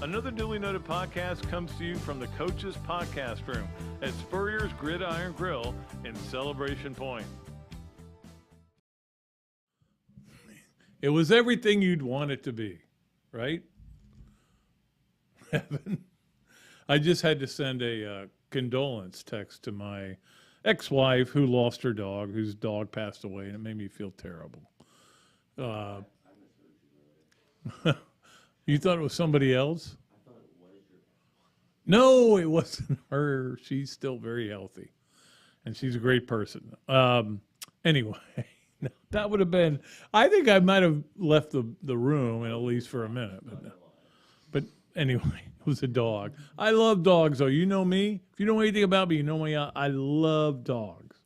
Another Dooley Noted Podcast comes to you from the Coach's Podcast Room at Spurrier's Gridiron Grill in Celebration Point. It was everything you'd want it to be, right? I just had to send a condolence text to my ex-wife who lost her dog, whose dog passed away, and it made me feel terrible. You thought it was somebody else? I thought it was your ex-wife. No, it wasn't her. She's still very healthy, and she's a great person. Anyway, that would have been, I think I might have left the room, at least for a minute. But anyway, it was a dog. I love dogs, though. You know me. If you know anything about me, you know me. I love dogs.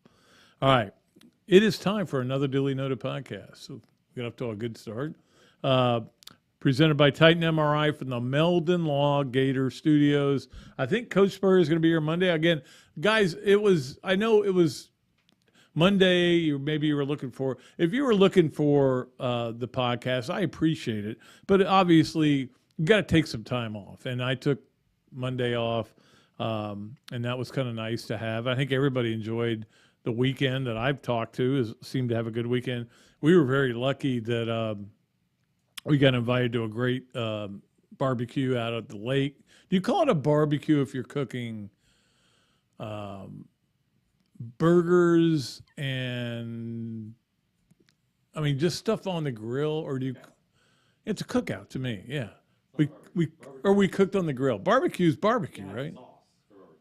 All right. It is time for another Dooley Noted Podcast. So we got off to a good start. Presented by Titan MRI from the Meldon Law Gator Studios. I think Coach Spur is going to be here Monday. Again, guys, I know it was Monday, or maybe you were looking for, if you were looking for the podcast, I appreciate it. But obviously, you got to take some time off. And I took Monday off, and that was kind of nice to have. I think everybody enjoyed the weekend that I've talked to, seemed to have a good weekend. We were very lucky that we got invited to a great barbecue out at the lake. Do you call it a barbecue if you're cooking burgers and, I mean, just stuff on the grill, or do you? It's a cookout to me. Yeah, we cooked on the grill. Barbecue's barbecue, right?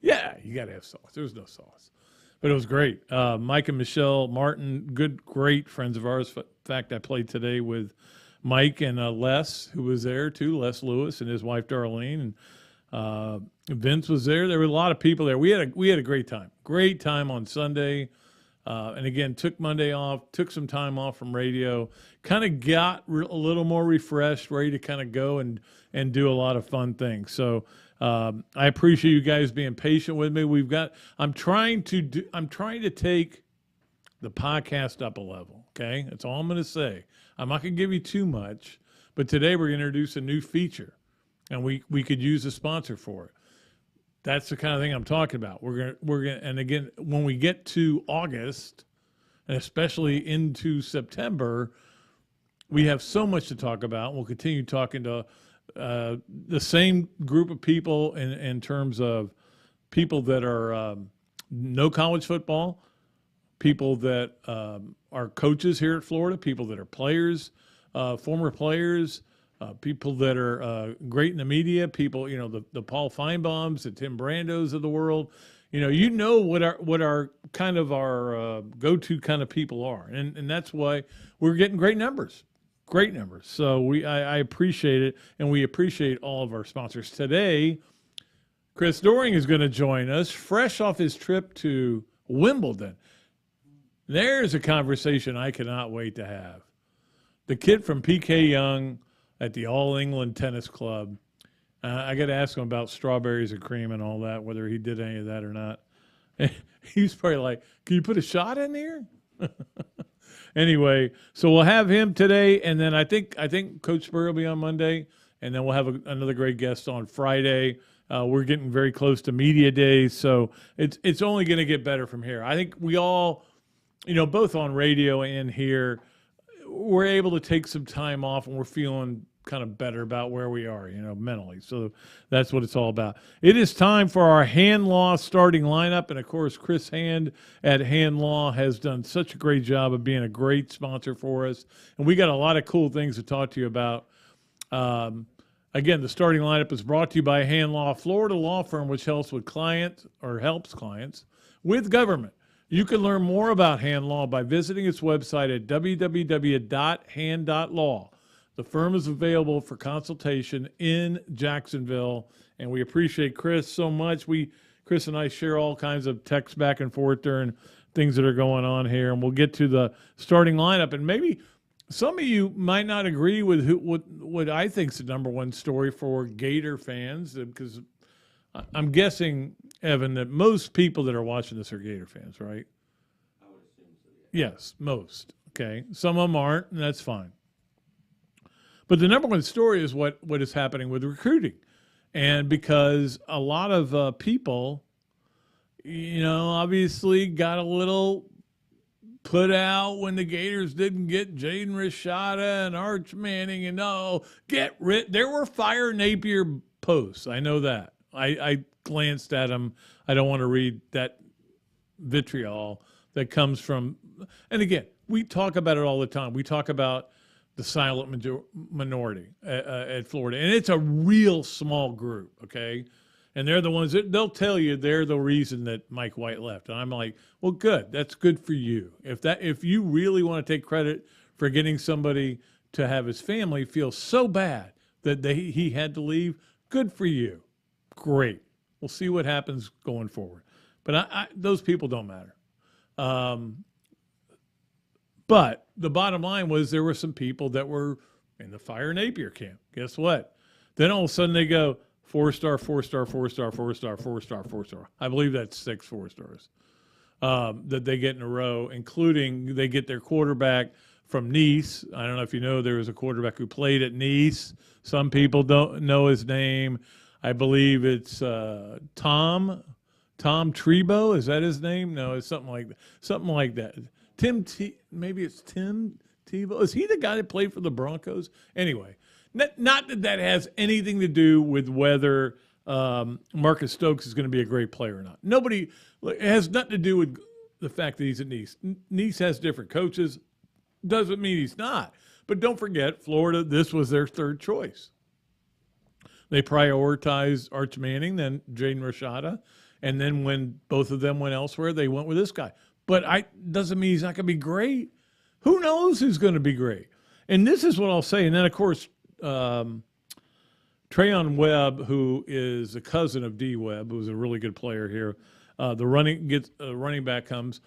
Yeah, you got to have sauce. There was no sauce, but it was great. Mike and Michelle Martin, great friends of ours. In fact, I played today with Mike and Les, who was there too, Les Lewis and his wife Darlene, and Vince was there. There were a lot of people there. We had a great time on Sunday, and again took Monday off, took some time off from radio, kind of got a little more refreshed, ready to kind of go and do a lot of fun things. So I appreciate you guys being patient with me. I'm trying to take the podcast up a level. Okay, that's all I'm going to say. I'm not going to give you too much, but today we're going to introduce a new feature, and we could use a sponsor for it. That's the kind of thing I'm talking about. We're going and again, when we get to August, and especially into September, we have so much to talk about. We'll continue talking to the same group of people in terms of people that are no college football, people that are coaches here at Florida, people that are players, former players, people that are great in the media, people, the Paul Feinbaums, the Tim Brandos of the world. What our kind of our go-to kind of people are. And that's why we're getting great numbers. So I appreciate it, and we appreciate all of our sponsors. Today, Chris Doering is going to join us, fresh off his trip to Wimbledon. There's a conversation I cannot wait to have. The kid from PK Young at the All England Tennis Club. I got to ask him about strawberries and cream and all that, whether he did any of that or not. He's probably like, can you put a shot in here? Anyway, so we'll have him today, and then I think Coach Spur will be on Monday, and then we'll have another great guest on Friday. We're getting very close to media days, so it's only going to get better from here. I think we all, both on radio and here, we're able to take some time off, and we're feeling kind of better about where we are, mentally. So that's what it's all about. It is time for our Hand Law starting lineup. And of course, Chris Hand at Hand Law has done such a great job of being a great sponsor for us. And we got a lot of cool things to talk to you about. Again, the starting lineup is brought to you by Hand Law, Florida law firm, which helps clients with government. You can learn more about Hand Law by visiting its website at www.hand.law. The firm is available for consultation in Jacksonville, and we appreciate Chris so much. Chris and I share all kinds of texts back and forth during things that are going on here, and we'll get to the starting lineup. And maybe some of you might not agree with what I think is the number one story for Gator fans, because I'm guessing, Evan, that most people that are watching this are Gator fans, right? I would assume so, yeah. Yes, most. Okay. Some of them aren't, and that's fine. But the number one story is what is happening with recruiting. And because a lot of people, obviously got a little put out when the Gators didn't get Jaden Rashada and Arch Manning and get rid. There were Fire Napier posts. I know that. I glanced at them. I don't want to read that vitriol that comes from, and again, we talk about it all the time. We talk about the silent minority at Florida, and it's a real small group, okay? And they're the ones that they'll tell you they're the reason that Mike White left. And I'm like, well, good. That's good for you. If you really want to take credit for getting somebody to have his family feel so bad that he had to leave, good for you. Great. We'll see what happens going forward. But those people don't matter. But the bottom line was there were some people that were in the Fire Napier camp. Guess what? Then all of a sudden they go, 4-star, 4-star, 4-star, 4-star, 4-star, 4-star. I believe that's 6 4-stars that they get in a row, including they get their quarterback from Nice. I don't know if you know, there was a quarterback who played at Nice. Some people don't know his name. I believe it's Tom Trebo. Is that his name? No, it's something like that. Something like that. Maybe it's Tim Tebow. Is he the guy that played for the Broncos? Anyway. Not that has anything to do with whether Marcus Stokes is going to be a great player or not. It has nothing to do with the fact that he's at Nice. Nice has different coaches. Doesn't mean he's not. But don't forget, Florida, this was their third choice. They prioritized Arch Manning, then Jaden Rashada, and then when both of them went elsewhere, they went with this guy. But doesn't mean he's not going to be great. Who knows who's going to be great? And this is what I'll say. And then, of course, Trayon Webb, who is a cousin of D. Webb, who's a really good player here, the running back comes,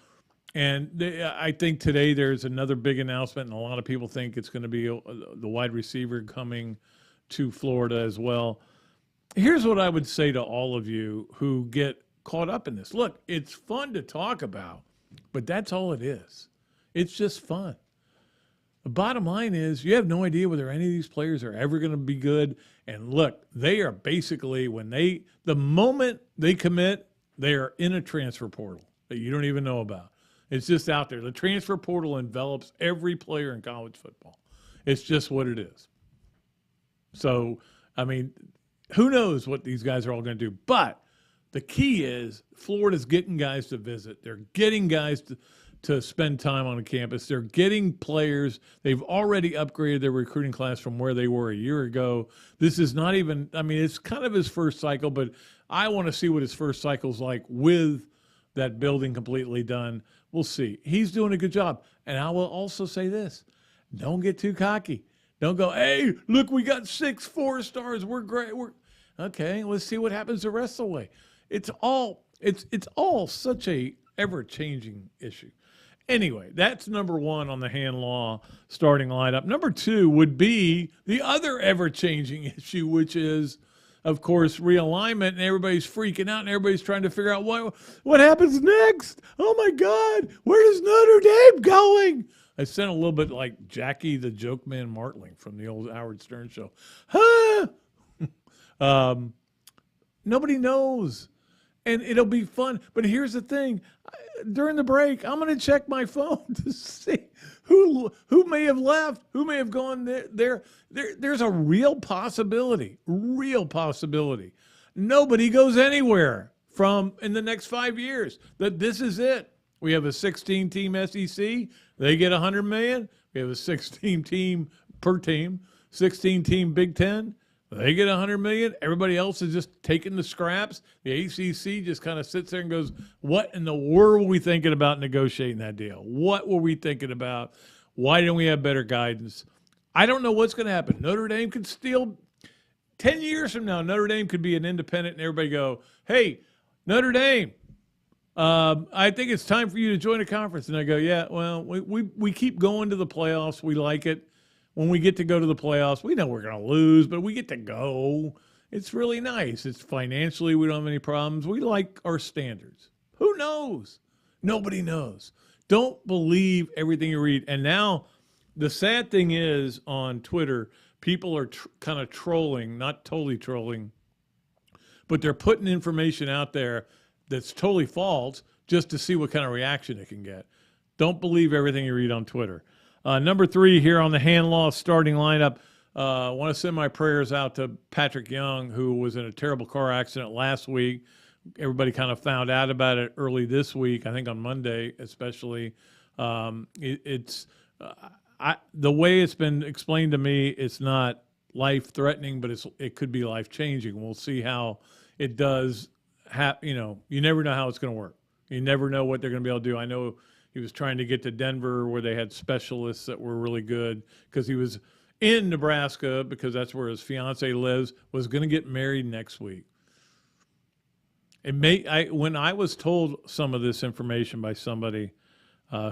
and I think today there's another big announcement, and a lot of people think it's going to be the wide receiver coming to Florida as well. Here's what I would say to all of you who get caught up in this. Look, it's fun to talk about, but that's all it is. It's just fun. The bottom line is you have no idea whether any of these players are ever going to be good. And look, they are basically, the moment they commit, they are in a transfer portal that you don't even know about. It's just out there. The transfer portal envelops every player in college football. It's just what it is. So, I mean, who knows what these guys are all going to do. But the key is Florida's getting guys to visit. They're getting guys to spend time on a campus. They're getting players. They've already upgraded their recruiting class from where they were a year ago. This is not even, it's kind of his first cycle, but I want to see what his first cycle's like with that building completely done. We'll see. He's doing a good job. And I will also say this, don't get too cocky. Don't go, hey, look, we got 6 4-stars. We're great. Okay, let's see what happens the rest of the way. It's all such a ever-changing issue. Anyway, that's number one on the hand law starting lineup. Number two would be the other ever-changing issue, which is, of course, realignment, and everybody's freaking out, and everybody's trying to figure out what happens next. Oh, my God, where is Notre Dame going? I sound a little bit like Jackie the Joke Man Martling from the old Howard Stern show. Huh? Nobody knows. And it'll be fun. But here's the thing. During the break, I'm going to check my phone to see who may have left, who may have gone there. There's a real possibility. Nobody goes anywhere in the next 5 years. That this is it. We have a 16-team SEC. They get $100 million. We have a 16-team per team, 16-team Big Ten. They get $100 million. Everybody else is just taking the scraps. The ACC just kind of sits there and goes, what in the world were we thinking about negotiating that deal? What were we thinking about? Why didn't we have better guidance? I don't know what's going to happen. Notre Dame could steal 10 years from now. Notre Dame could be an independent and everybody go, hey, Notre Dame, I think it's time for you to join a conference. And I go, yeah, well, we keep going to the playoffs. We like it. When we get to go to the playoffs, we know we're going to lose, but we get to go. It's really nice. It's financially, we don't have any problems. We like our standards. Who knows? Nobody knows. Don't believe everything you read. And now the sad thing is on Twitter, people are kind of trolling, not totally trolling, but they're putting information out there that's totally false just to see what kind of reaction it can get. Don't believe everything you read on Twitter. Number 3 here on the hand law starting lineup. I want to send my prayers out to Patrick Young, who was in a terrible car accident last week. Everybody kind of found out about it early this week, I think on Monday especially. The way it's been explained to me, it's not life-threatening, but it could be life-changing. We'll see how it does. You never know how it's going to work. You never know what they're going to be able to do. I know he was trying to get to Denver where they had specialists that were really good because he was in Nebraska because that's where his fiance lives, was going to get married next week. When I was told some of this information by somebody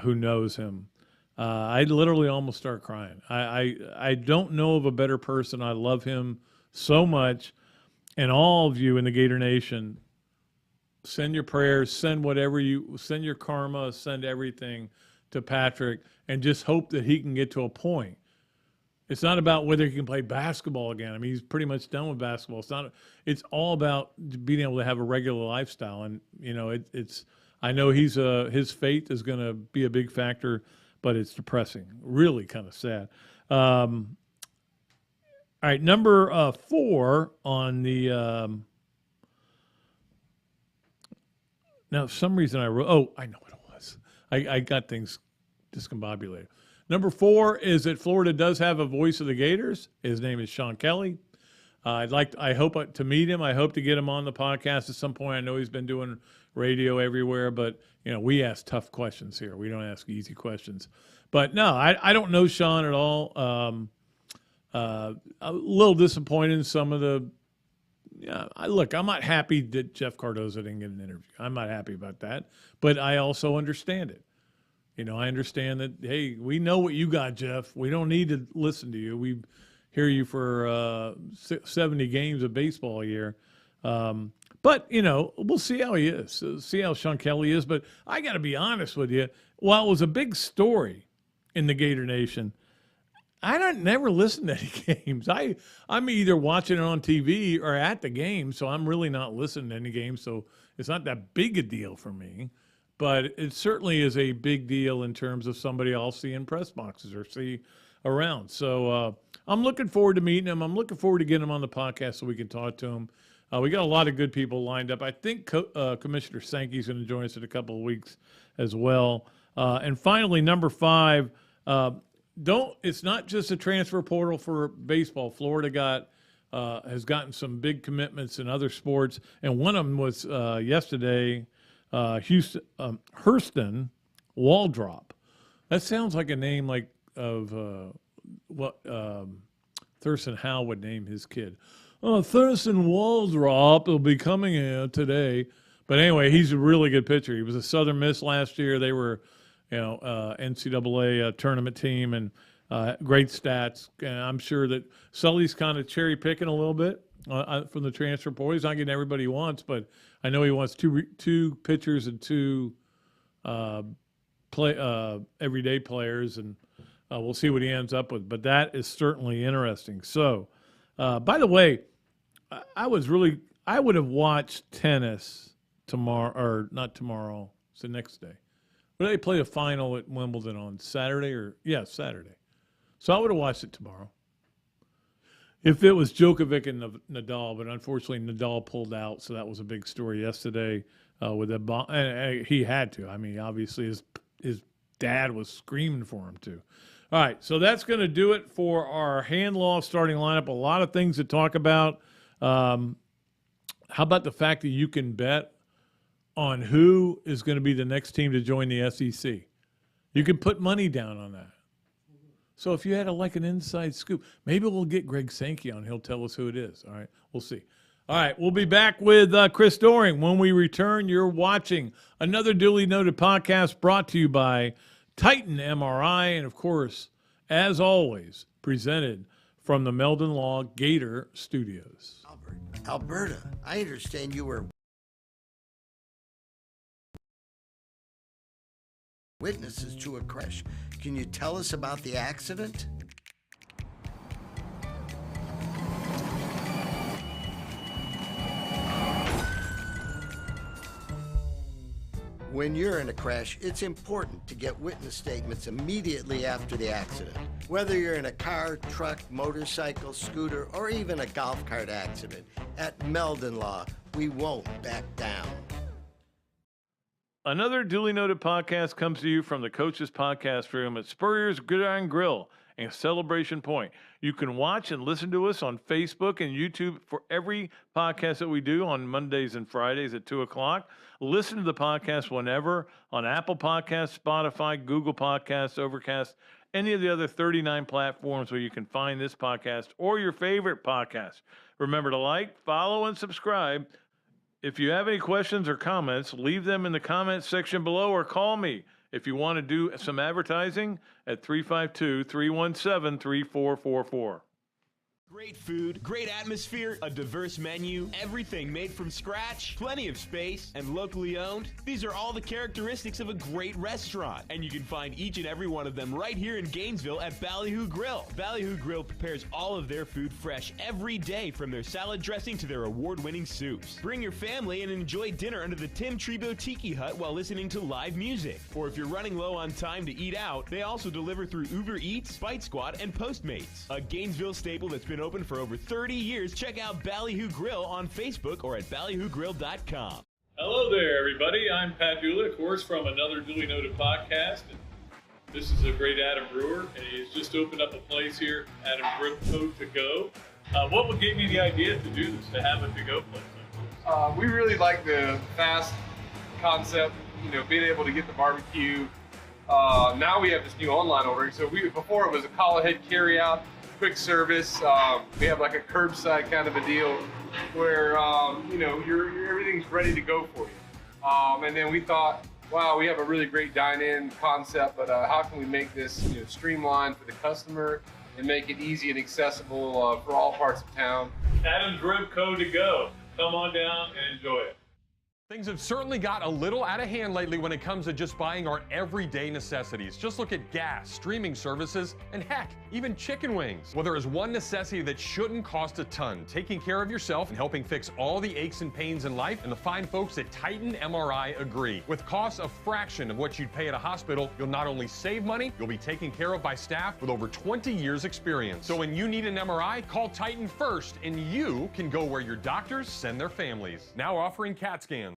who knows him, I literally almost started crying. I don't know of a better person. I love him so much. And all of you in the Gator Nation, send your prayers, send your karma, send everything to Patrick, and just hope that he can get to a point. It's not about whether he can play basketball again. I mean, he's pretty much done with basketball. It's all about being able to have a regular lifestyle. And, I know his fate is going to be a big factor, but it's depressing, really kind of sad. All right, number 4 on the now, for some reason I wrote, I know what it was. I got things discombobulated. Number 4 is that Florida does have a voice of the Gators. His name is Sean Kelly. I hope to meet him. I hope to get him on the podcast at some point. I know he's been doing radio everywhere, but we ask tough questions here. We don't ask easy questions. But no, I don't know Sean at all. A little disappointed in some of the. I'm not happy that Jeff Cardozo didn't get an interview. I'm not happy about that, but I also understand it. I understand that, hey, we know what you got, Jeff. We don't need to listen to you. We hear you for 70 games of baseball a year. But, we'll see how he is, see how Sean Kelly is. But I got to be honest with you. While it was a big story in the Gator Nation, I never listen to any games. I'm either watching it on TV or at the game, so I'm really not listening to any games. So it's not that big a deal for me. But it certainly is a big deal in terms of somebody I'll see in press boxes or see around. So I'm looking forward to meeting him. I'm looking forward to getting him on the podcast so we can talk to him. We got a lot of good people lined up. I think Commissioner Sankey's going to join us in a couple of weeks as well. And finally, number 5, it's not just a transfer portal for baseball. Florida has gotten some big commitments in other sports, and one of them was yesterday. Hurston Waldrop. That sounds like a name like of what Thurston Howe would name his kid. Thurston Waldrop will be coming in today. But anyway, he's a really good pitcher. He was a Southern Miss last year. They were, NCAA tournament team and great stats. And I'm sure that Sully's kind of cherry picking a little bit from the transfer portal. He's not getting everybody he wants, but I know he wants two pitchers and 2 everyday players, and we'll see what he ends up with. But that is certainly interesting. So, by the way, I would have watched tennis tomorrow, or not tomorrow. It's the next day. But they play a final at Wimbledon on Saturday, Saturday. So I would have watched it tomorrow. If it was Djokovic and Nadal, but unfortunately Nadal pulled out, so that was a big story yesterday with that bomb. And he had to. I mean, obviously his dad was screaming for him to. All right, so that's going to do it for our hand law starting lineup. A lot of things to talk about. How about the fact that you can bet on who is going to be the next team to join the SEC? You can put money down on that. So if you had an inside scoop, maybe we'll get Greg Sankey on. He'll tell us who it is. All right, we'll see. All right, we'll be back with Chris Doering. When we return, you're watching Another Dooley Noted Podcast brought to you by Titan MRI, and of course, as always, presented from the Meldon Law Gator Studios. Alberta, I understand you were witnesses to a crash. Can you tell us about the accident? When you're in a crash, it's important to get witness statements immediately after the accident. Whether you're in a car, truck, motorcycle, scooter, or even a golf cart accident, at Meldon Law, we won't back down. Another Dooley Noted Podcast comes to you from the Coach's Podcast Room at Spurrier's Gridiron Grill and Celebration Point. You can watch and listen to us on Facebook and YouTube for every podcast that we do on Mondays and Fridays at 2 o'clock. Listen to the podcast whenever on Apple Podcasts, Spotify, Google Podcasts, Overcast, any of the other 39 platforms where you can find this podcast or your favorite podcast. Remember to like, follow, and subscribe. If you have any questions or comments, leave them in the comments section below or call me if you want to do some advertising at 352-317-3444. Great food, great atmosphere, a diverse menu, everything made from scratch, plenty of space, and locally owned. These are all the characteristics of a great restaurant, and you can find each and every one of them right here in Gainesville at Ballyhoo Grill. Ballyhoo Grill prepares all of their food fresh every day, from their salad dressing to their award-winning soups. Bring your family and enjoy dinner under the Tim Trebo Tiki Hut while listening to live music. Or if you're running low on time to eat out, they also deliver through Uber Eats, Bite Squad, and Postmates. A Gainesville staple that's been open for over 30 years. Check out Ballyhoo Grill on Facebook or at ballyhoogrill.com. Hello there, everybody. I'm Pat Dooley, of course, from Another Dooley Noted Podcast. And this is a great Adam Brewer, and he's just opened up a place here, Adam Brewer To Go. What gave you the idea to do this, to have a to-go place? We really like the fast concept, being able to get the barbecue. Now we have this new online ordering. So before it was a call ahead carry out, quick service. We have like a curbside kind of a deal where everything's ready to go for you. And then we thought, wow, we have a really great dine-in concept, but how can we make this streamlined for the customer and make it easy and accessible for all parts of town? Adam's Rib Co. To Go. Come on down and enjoy it. Things have certainly got a little out of hand lately when it comes to just buying our everyday necessities. Just look at gas, streaming services, and heck, even chicken wings. Well, there is one necessity that shouldn't cost a ton: taking care of yourself and helping fix all the aches and pains in life, and the fine folks at Titan MRI agree. With costs a fraction of what you'd pay at a hospital, you'll not only save money, you'll be taken care of by staff with over 20 years experience. So when you need an MRI, call Titan first, and you can go where your doctors send their families. Now offering CAT scans.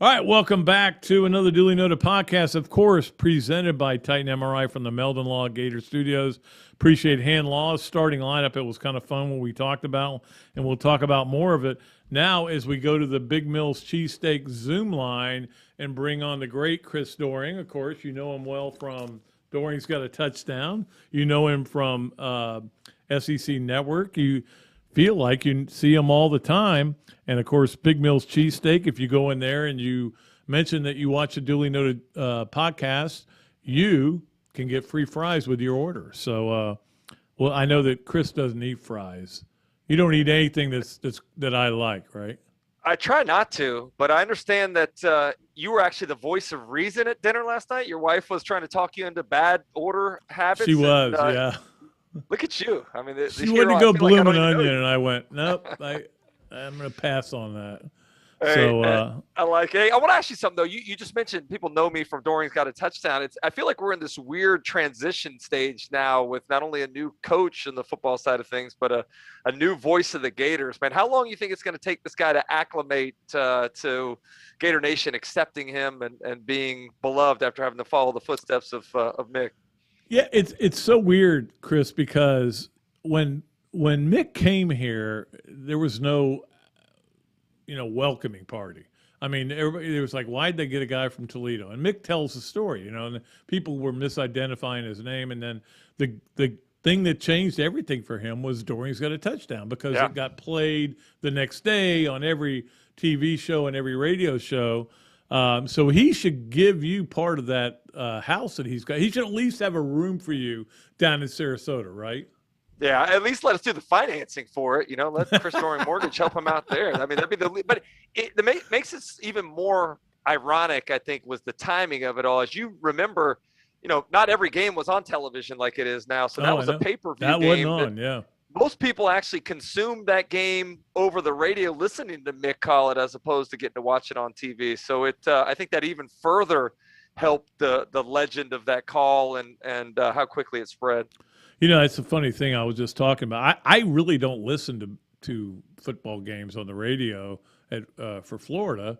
All right, welcome back to Another Duly Noted Podcast, of course, presented by Titan MRI from the Meldon Law Gator Studios. Appreciate Han Law's starting lineup. It was kind of fun what we talked about, and we'll talk about more of it now as we go to the Big Mills Cheesesteak Zoom line and bring on the great Chris Doering. Of course, you know him well from Doering's Got a Touchdown. You know him from SEC Network. You feel like you see him all the time. And, of course, Big Mills Cheesesteak, if you go in there and you mention that you watch a Duly Noted podcast, you can get free fries with your order. So, well, I know that Chris doesn't eat fries. You don't eat anything that I like, right? I try not to, but I understand that you were actually the voice of reason at dinner last night. Your wife was trying to talk you into bad order habits. She was, yeah. Look at you. I mean, she wanted to go blooming onion, and I went, nope, I'm going to pass on that. Hey, so I like it. Hey, I want to ask you something, though. You just mentioned people know me from Doering's Got a Touchdown. I feel like we're in this weird transition stage now with not only a new coach in the football side of things, but a new voice of the Gators. Man, how long do you think it's going to take this guy to acclimate to Gator Nation accepting him and being beloved after having to follow the footsteps of Mick? Yeah, it's so weird, Chris, because when Mick came here, there was no, welcoming party. I mean, everybody was like, why'd they get a guy from Toledo? And Mick tells the story, and people were misidentifying his name. And then the thing that changed everything for him was Doering's Got a Touchdown, because it got played the next day on every TV show and every radio show. So he should give you part of that house that he's got. He should at least have a room for you down in Sarasota, right? Yeah, at least let us do the financing for it. Let Chris Doering Mortgage help him out there. I mean, that'd be but it makes it even more ironic, I think, was the timing of it all. As you remember, not every game was on television like it is now. So that was a pay-per-view game. That wasn't on, yeah. most people actually consume that game over the radio, listening to Mick call it as opposed to getting to watch it on TV. So I think that even further helped the legend of that call and how quickly it spread. It's a funny thing I was just talking about. I really don't listen to football games on the radio for Florida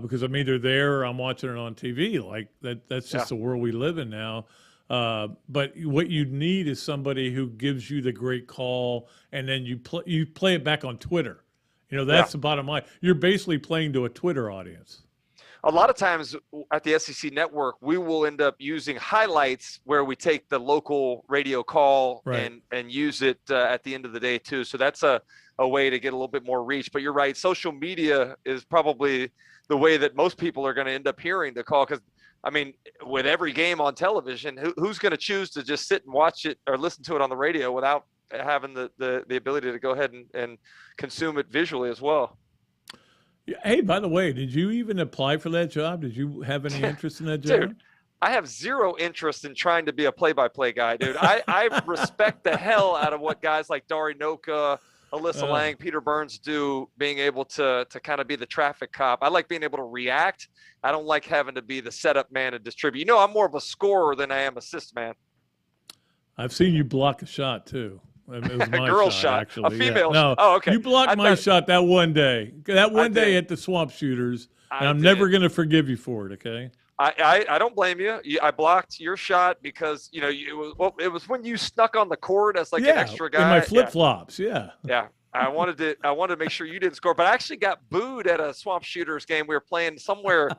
because I'm either there or I'm watching it on TV. Like that's just the world we live in now. But what you need is somebody who gives you the great call, and then you play it back on Twitter. That's the bottom line. You're basically playing to a Twitter audience. A lot of times at the SEC Network, we will end up using highlights where we take the local radio call and use it at the end of the day too. So that's a way to get a little bit more reach. But you're right, social media is probably the way that most people are going to end up hearing the call, because I mean, with every game on television, who's going to choose to just sit and watch it or listen to it on the radio without having the ability to go ahead and consume it visually as well? Hey, by the way, did you even apply for that job? Did you have any interest in that job? Dude, I have zero interest in trying to be a play-by-play guy, dude. I respect the hell out of what guys like Dari Noka, Alyssa Lang, Peter Burns do, being able to kind of be the traffic cop. I like being able to react. I don't like having to be the setup man and distribute. I'm more of a scorer than I am assist man. I've seen you block a shot too. It was my girl shot, actually. A female No, Oh, okay. You blocked my shot that one day. That one day at the Swamp Shooters, and I'm never going to forgive you for it, okay? I don't blame you. I blocked your shot because, it was when you snuck on the court as an extra guy. In my flip-flops, yeah. I wanted to make sure you didn't score, but I actually got booed at a Swamp Shooters game. We were playing somewhere,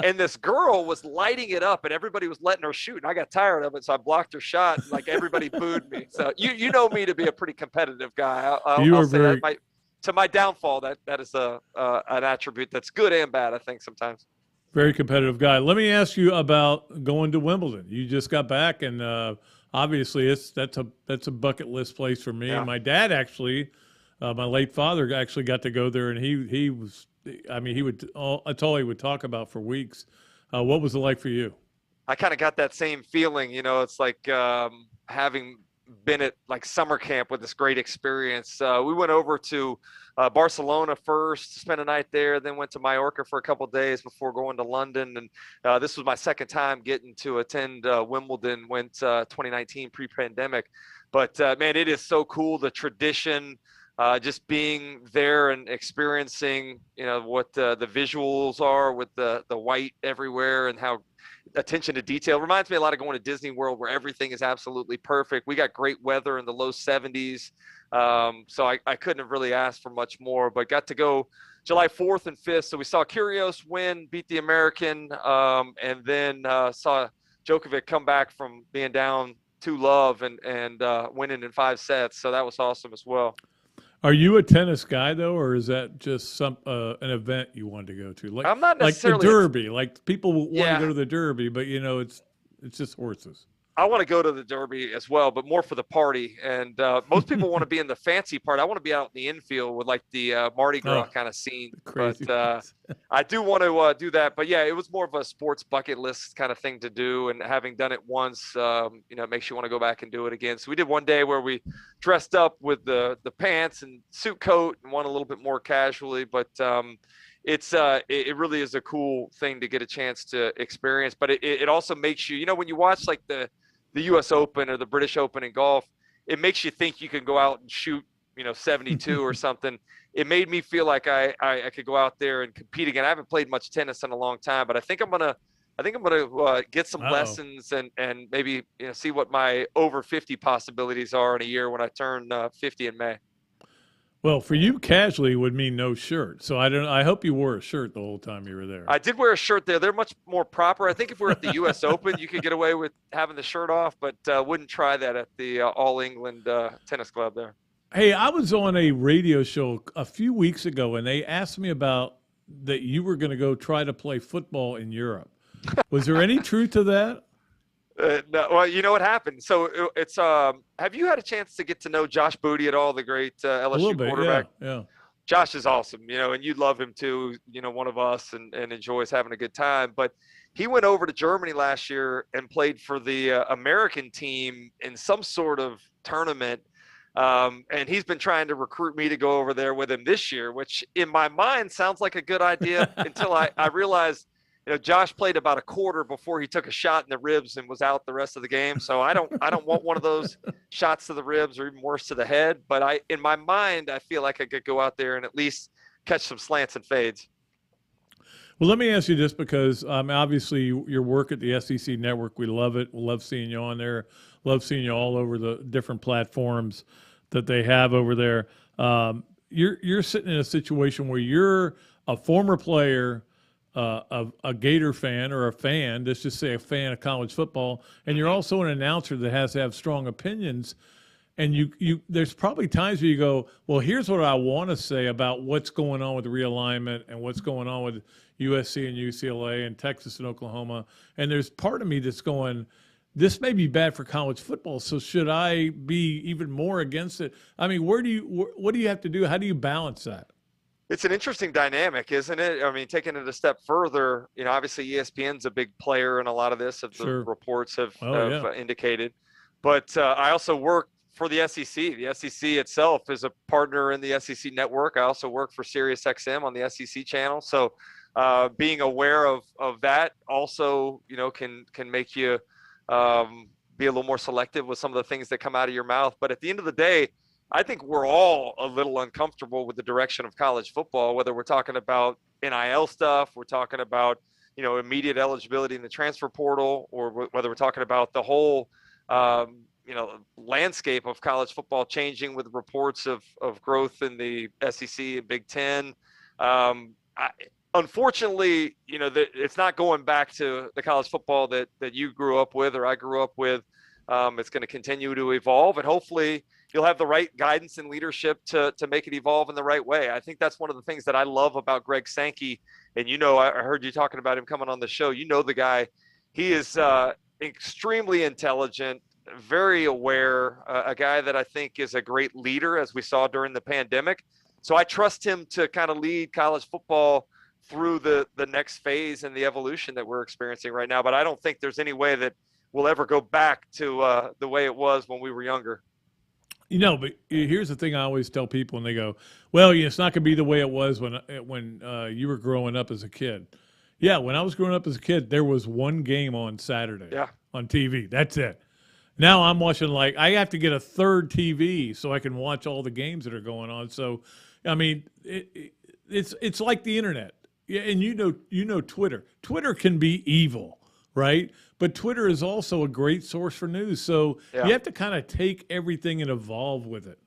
and this girl was lighting it up, and everybody was letting her shoot, and I got tired of it, so I blocked her shot. And, everybody booed me. So you know me to be a pretty competitive guy. I'll say that to my downfall, that is an attribute that's good and bad, I think, sometimes. Very competitive guy. Let me ask you about going to Wimbledon. You just got back, and obviously that's a bucket list place for me. Yeah. And my dad actually. My late father actually got to go there, and he was. I mean, that's all he would talk about for weeks. What was it like for you? I kind of got that same feeling. It's like having been at summer camp with this great experience. We went over to Barcelona first, spent a night there, then went to Mallorca for a couple of days before going to London. And this was my second time getting to attend Wimbledon. Went 2019 pre-pandemic, but man, it is so cool. The tradition. Just being there and experiencing, what the visuals are with the white everywhere and how attention to detail reminds me a lot of going to Disney World, where everything is absolutely perfect. We got great weather in the low 70s. So I couldn't have really asked for much more, but got to go July 4th and 5th. So we saw Kyrgios win, beat the American, and then saw Djokovic come back from being down 2-love and winning in 5 sets. So that was awesome as well. Are you a tennis guy though, or is that just an event you wanted to go to? I'm not necessarily like the Derby. People want to go to the Derby, but it's just horses. I want to go to the Derby as well, but more for the party. And most people want to be in the fancy part. I want to be out in the infield with the Mardi Gras kind of scene. But I do want to do that. But yeah, it was more of a sports bucket list kind of thing to do. And having done it once, it makes you want to go back and do it again. So we did one day where we dressed up with the pants and suit coat and went a little bit more casually. But it really is a cool thing to get a chance to experience. But it also makes you, when you watch the U.S. Open or the British Open in golf, it makes you think you can go out and shoot, 72 or something. It made me feel like I could go out there and compete again. I haven't played much tennis in a long time, but I think I'm gonna get some lessons and maybe see what my over 50 possibilities are in a year when I turn 50 in May. Well, for you, casually would mean no shirt. So I hope you wore a shirt the whole time you were there. I did wear a shirt there. They're much more proper. I think if we're at the U.S. Open, you could get away with having the shirt off, but wouldn't try that at the All England Tennis Club there. Hey, I was on a radio show a few weeks ago, and they asked me about that you were going to go try to play football in Europe. Was there any truth to that? No, well, you know what happened. So it's have you had a chance to get to know Josh Booty at all, the great LSU quarterback? Yeah. Josh is awesome, and you'd love him too, one of us and enjoys having a good time. But he went over to Germany last year and played for the American team in some sort of tournament. And he's been trying to recruit me to go over there with him this year, which in my mind sounds like a good idea until I realized, Josh played about a quarter before he took a shot in the ribs and was out the rest of the game. So I don't want one of those shots to the ribs or even worse to the head. But in my mind, I feel like I could go out there and at least catch some slants and fades. Well, let me ask you this, because obviously your work at the SEC Network, we love it. We love seeing you on there. Love seeing you all over the different platforms that they have over there. You're sitting in a situation where you're a former player, a Gator fan, or a fan, let's just say a fan of college football, and you're also an announcer that has to have strong opinions. And you there's probably times where you go, well, here's what I want to say about what's going on with the realignment and what's going on with USC and UCLA and Texas and Oklahoma. And there's part of me that's going, this may be bad for college football, so should I be even more against it? I mean, what do you have to do? How do you balance that? It's an interesting dynamic, isn't it? I mean, taking it a step further, obviously ESPN's a big player in a lot of this, as the reports have indicated. But I also work for the SEC. The SEC itself is a partner in the SEC Network. I also work for SiriusXM on the SEC channel. So being aware of that also, can make you be a little more selective with some of the things that come out of your mouth. But at the end of the day, I think we're all a little uncomfortable with the direction of college football, whether we're talking about NIL stuff, we're talking about, immediate eligibility in the transfer portal, or whether we're talking about the whole, landscape of college football changing with reports of growth in the SEC and Big Ten. Unfortunately, it's not going back to the college football that you grew up with or I grew up with. It's going to continue to evolve, and hopefully you'll have the right guidance and leadership to make it evolve in the right way. I think that's one of the things that I love about Greg Sankey. And, I heard you talking about him coming on the show. The guy, he is extremely intelligent, very aware, a guy that I think is a great leader, as we saw during the pandemic. So I trust him to kind of lead college football through the next phase and the evolution that we're experiencing right now. But I don't think there's any way that we'll ever go back to the way it was when we were younger. But here's the thing I always tell people, and they go, well, it's not going to be the way it was when you were growing up as a kid. Yeah, when I was growing up as a kid, there was one game on Saturday on TV. That's it. Now I'm watching, I have to get a third TV so I can watch all the games that are going on. So, I mean, it's like the internet. Yeah, and Twitter. Twitter can be evil, right? But Twitter is also a great source for news. So you have to kind of take everything and evolve with it.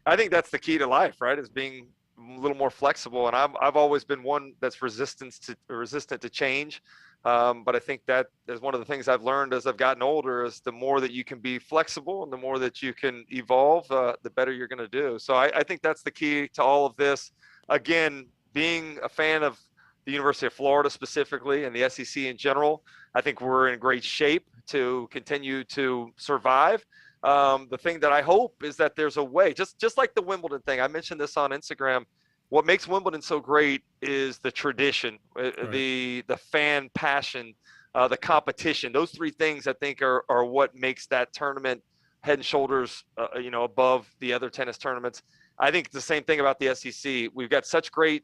I think that's the key to life, right? Is being a little more flexible. And I've always been one that's resistant to change. But I think that is one of the things I've learned as I've gotten older, is the more that you can be flexible and the more that you can evolve, the better you're going to do. So I think that's the key to all of this. Again, being a fan of the University of Florida specifically and the SEC in general, I think we're in great shape to continue to survive. The thing that I hope is that there's a way, just like the Wimbledon thing. I mentioned this on Instagram. What makes Wimbledon so great is the tradition, right. the fan passion, the competition. Those three things I think are what makes that tournament head and shoulders, above the other tennis tournaments. I think it's the same thing about the SEC. We've got such great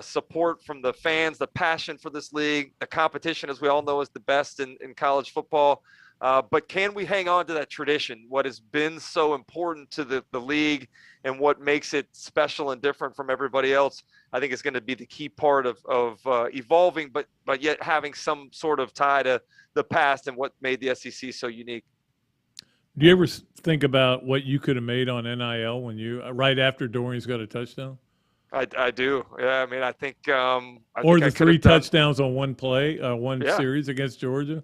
support from the fans, the passion for this league. The competition, as we all know, is the best in college football. But can we hang on to that tradition, what has been so important to the league and what makes it special and different from everybody else? I think is going to be the key part of evolving, but yet having some sort of tie to the past and what made the SEC so unique. Do you ever think about what you could have made on NIL when right after Doering's got a touchdown? I do. Yeah, I mean, I think or the three touchdowns on one play, series against Georgia.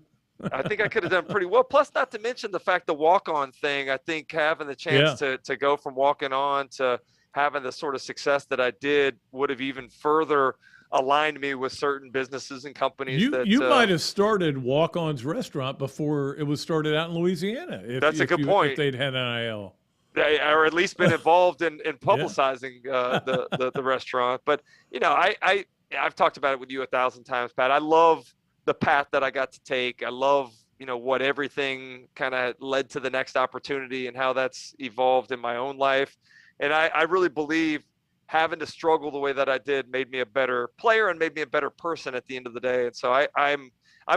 I think I could have done pretty well. Plus, not to mention the fact the walk-on thing. I think having the chance to go from walking on to having the sort of success that I did would have even further aligned me with certain businesses and companies. You might have started Walk-On's restaurant before it was started out in Louisiana. That's a good point. If they'd had NIL. Or at least been involved in publicizing the restaurant. But, I've talked about it with you 1,000 times, Pat. I love the path that I got to take. I love what everything kind of led to the next opportunity and how that's evolved in my own life. And I really believe having to struggle the way that I did made me a better player and made me a better person at the end of the day. And so I'm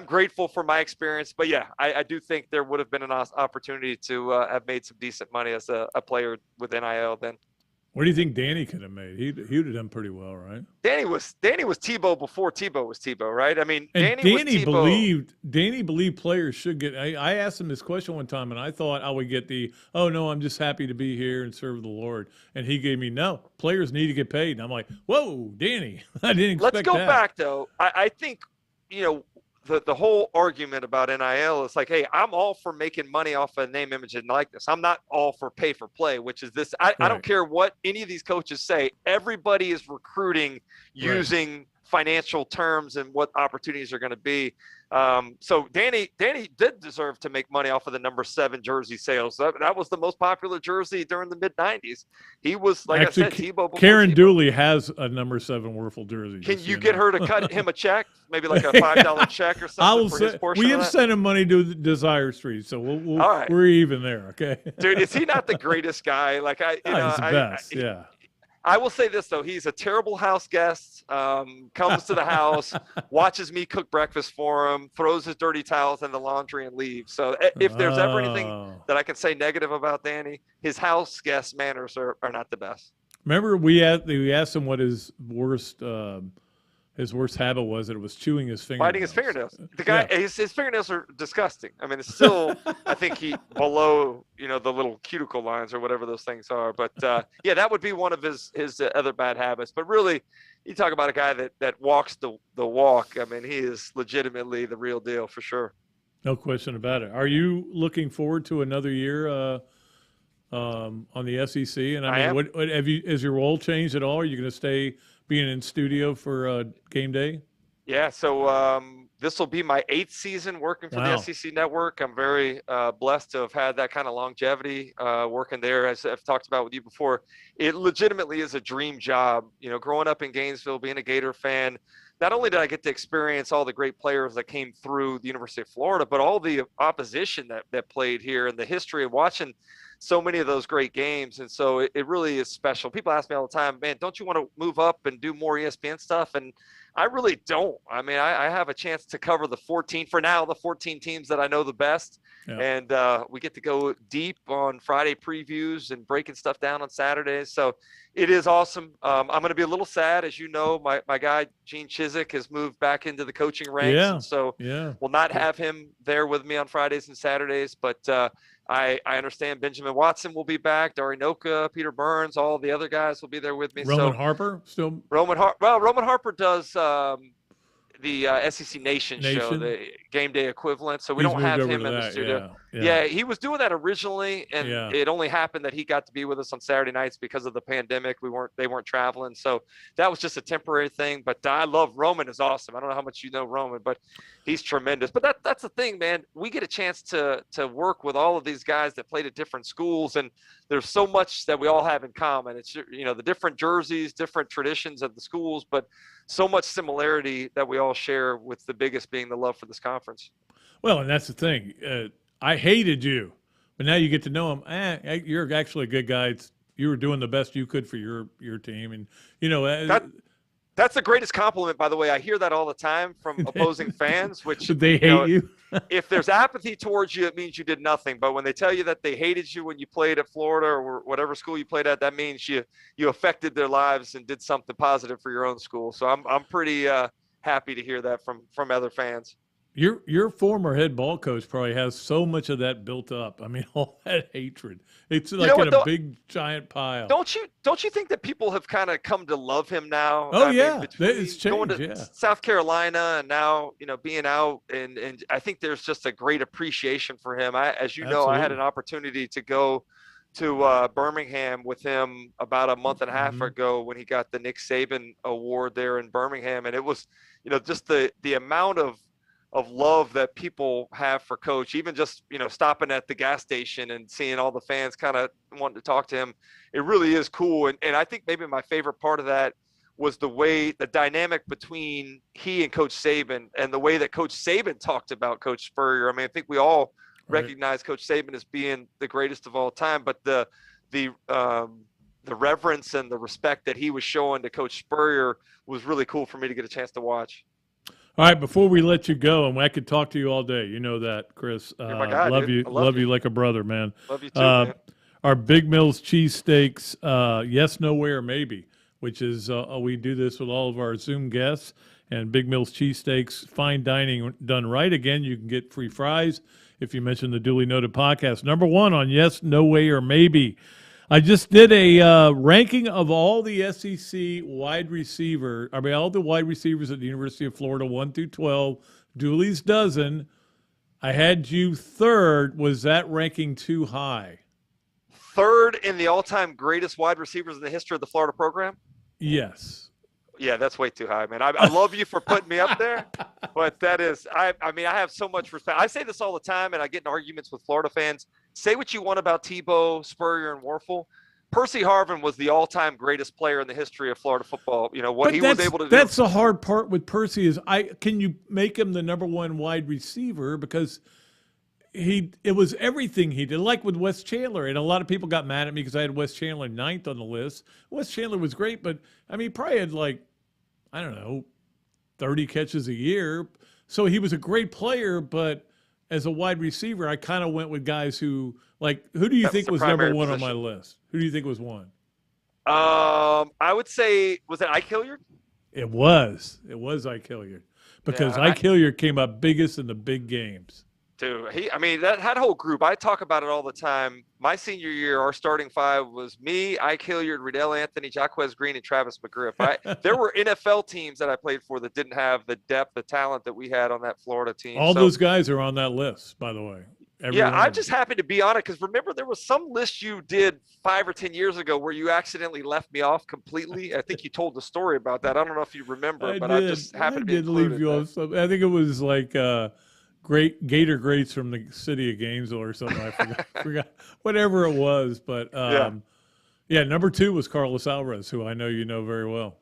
grateful for my experience, but yeah, I do think there would have been an opportunity to have made some decent money as a player with NIL then. What do you think Danny could have made? He would have done pretty well, right? Danny was Tebow before Tebow was Tebow, right? I mean, And Danny believed players should get. I asked him this question one time, and I thought I would get oh no, I'm just happy to be here and serve the Lord. And he gave me no, players need to get paid. And I'm like, whoa, Danny, I didn't expect that. Let's go back though. I think the whole argument about NIL is like, hey, I'm all for making money off of name, image, and likeness. I'm not all for pay for play, which is this. I don't care what any of these coaches say. Everybody is recruiting using financial terms and what opportunities are going to be. So Danny did deserve to make money off of the number 7 jersey sales. That was the most popular jersey during the mid 90s. He was, like Actually, I said, Tebow. Karen Dooley has a number 7 Werfel jersey. Can you get her to cut him a check? Maybe like a $5 check or something for his portion. We have sent him money to Desire Street, so we're even there. Okay, dude, is he not the greatest guy? Like he's the best. Yeah. I will say this though, he's a terrible house guest. Comes to the house, watches me cook breakfast for him, throws his dirty towels in the laundry and leaves. So if there's ever anything that I can say negative about Danny, his house guest manners are not the best. Remember, we asked him what his worst habit was, and it was chewing his fingernails. Biting his fingernails. The guy, his fingernails are disgusting. I mean, it's still, I think he below, the little cuticle lines or whatever those things are. But yeah, that would be one of his other bad habits. But really, you talk about a guy that walks the walk. I mean, he is legitimately the real deal for sure. No question about it. Are you looking forward to another year on the SEC? And I mean, what has your role changed at all? Are you going to stay being in studio for game day? Yeah, so this will be my 8th season working for the SEC Network. I'm very blessed to have had that kind of longevity working there. As I've talked about with you before, it legitimately is a dream job. Growing up in Gainesville, being a Gator fan, not only did I get to experience all the great players that came through the University of Florida, but all the opposition that played here and the history of watching so many of those great games. And so it really is special. People ask me all the time, man, don't you want to move up and do more ESPN stuff? And I really don't. I mean, I have a chance to cover the 14 teams that I know the best. Yeah. And we get to go deep on Friday previews and breaking stuff down on Saturdays. So it is awesome. I'm going to be a little sad. As you know, my guy, Gene Chizik, has moved back into the coaching ranks. Yeah. And so we'll not have him there with me on Fridays and Saturdays. But I understand Benjamin Watson will be back. Dari Noka, Peter Burns, all the other guys will be there with me. Roman Harper still? Roman Harper does the SEC Nation show, the game day equivalent. So we don't have him in the studio. Yeah, he was doing that originally, and it only happened that he got to be with us on Saturday nights because of the pandemic. They weren't traveling, so that was just a temporary thing. But I love Roman. Is awesome. I don't know how much you know Roman, but he's tremendous. But that's the thing, man. We get a chance to work with all of these guys that played at different schools, and there's so much that we all have in common. It's the different jerseys, different traditions of the schools, but so much similarity that we all share, with the biggest being the love for this conference. Well, and that's the thing. I hated you, but now you get to know him. You're actually a good guy. You were doing the best you could for your team, and that's the greatest compliment, by the way. I hear that all the time from opposing fans, which they hate you. If there's apathy towards you, it means you did nothing. But when they tell you that they hated you when you played at Florida or whatever school you played at, that means you affected their lives and did something positive for your own school. So I'm pretty happy to hear that from other fans. Your former head ball coach probably has so much of that built up. I mean, all that hatred. It's like a big giant pile. Don't you think that people have kind of come to love him now? Oh, it's changed. Going to South Carolina and now, being out, and I think there's just a great appreciation for him. As you know, I had an opportunity to go to Birmingham with him about a month and a half ago when he got the Nick Saban Award there in Birmingham, and it was, just the amount of love that people have for Coach, even just, stopping at the gas station and seeing all the fans kind of wanting to talk to him. It really is cool. And I think maybe my favorite part of that was the dynamic between he and Coach Saban, and the way that Coach Saban talked about Coach Spurrier. I mean, I think we all recognize Coach Saban as being the greatest of all time, but the reverence and the respect that he was showing to Coach Spurrier was really cool for me to get a chance to watch. All right, before we let you go, and I could talk to you all day, you know that, Chris. You're my guy, love dude. you, love you like a brother, man. Love you too, man. Our Big Mills cheesesteaks, yes, no way, or maybe, which is we do this with all of our Zoom guests. And Big Mills cheesesteaks, fine dining done right. Again, you can get free fries if you mention the Dooley Noted Podcast. Number 1 on yes, no way, or maybe. I just did a ranking of all the SEC all the wide receivers at the University of Florida, 1 through 12, Dooley's dozen. I had you third. Was that ranking too high? Third in the all-time greatest wide receivers in the history of the Florida program? Yes. Yeah, that's way too high, man. I love you for putting me up there, but that is, I mean, I have so much respect. I say this all the time, and I get in arguments with Florida fans. Say what you want about Tebow, Spurrier, and Warfel. Percy Harvin was the all-time greatest player in the history of Florida football. You know, what he was able to do. That's the hard part with Percy is can you make him the number 1 wide receiver, because it was everything he did, like with Wes Chandler. And a lot of people got mad at me because I had Wes Chandler 9th on the list. Wes Chandler was great, but I mean, he probably had 30 catches a year. So he was a great player, but as a wide receiver, I kind of went with guys who, who do you think was number 1 on my list? Who do you think was 1? I would say, was it Ike Hilliard? It was Ike Hilliard, because Ike Hilliard came up biggest in the big games. Dude, that whole group, I talk about it all the time. My senior year, our starting 5 was me, Ike Hilliard, Riddell Anthony, Jaquez Green, and Travis McGriff. There were NFL teams that I played for that didn't have the depth, the talent that we had on that Florida team. All those guys are on that list, by the way. I just happened to be on it because, remember, there was some list you did 5 or 10 years ago where you accidentally left me off completely. I think you told the story about that. I don't know if you remember, I just happened to be included. Leave you off. I think it was great Gator Greats from the city of Gainesville or something. I forgot whatever it was. But number 2 was Carlos Alvarez, who I know you know very well.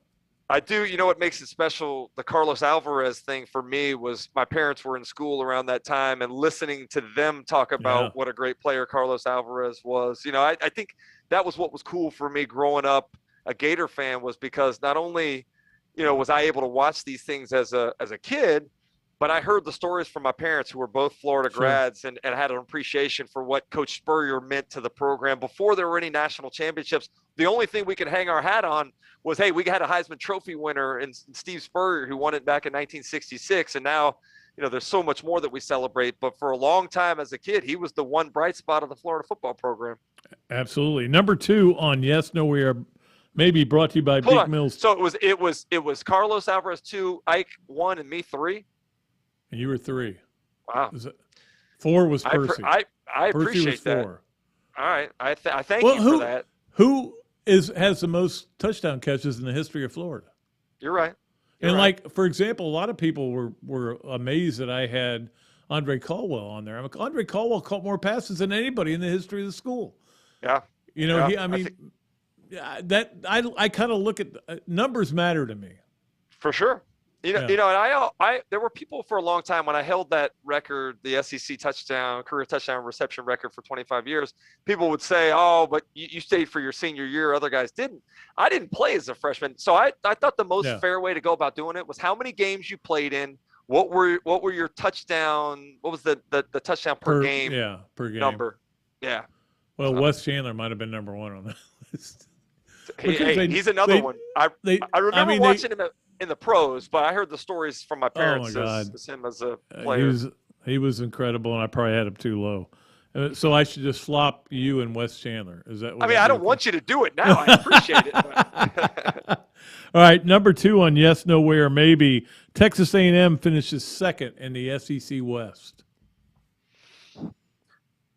I do. You know what makes it special? The Carlos Alvarez thing for me was my parents were in school around that time, and listening to them talk about what a great player Carlos Alvarez was. You know, I think that was what was cool for me growing up a Gator fan, was because not only, was I able to watch these things as a kid, but I heard the stories from my parents, who were both Florida grads, and had an appreciation for what Coach Spurrier meant to the program. Before there were any national championships, the only thing we could hang our hat on was, hey, we had a Heisman Trophy winner in Steve Spurrier, who won it back in 1966. And now, there's so much more that we celebrate. But for a long time as a kid, he was the one bright spot of the Florida football program. Absolutely. Number 2 on yes, no, we are maybe, brought to you by Big Mills. So it was Carlos Alvarez 2, Ike 1, and me 3. And you were 3. Wow. 4 was Percy. I Percy appreciate was that. 4. All right. I thank you for that. Who has the most touchdown catches in the history of Florida? You're right. For example, a lot of people were amazed that I had Andre Caldwell on there. Andre Caldwell caught more passes than anybody in the history of the school. Yeah. I kind of look at numbers matter to me. For sure. And I there were people for a long time when I held that record, the SEC career touchdown reception record for 25 years. People would say, "Oh, but you stayed for your senior year, other guys didn't." I didn't play as a freshman, so I thought the most fair way to go about doing it was how many games you played in. What were your touchdon? What was the touchdown per game? Yeah, per game number. Yeah. Well, Wes Chandler might have been number 1 on that list. He's another one. I remember watching him in the pros, but I heard the stories from my parents as him as a player. He was incredible, and I probably had him too low. So I should just flop you and Wes Chandler. Is that what I don't want you to do it now. I appreciate it. All right, number 2 on yes, no, way, or maybe. Texas A&M finishes 2nd in the SEC West.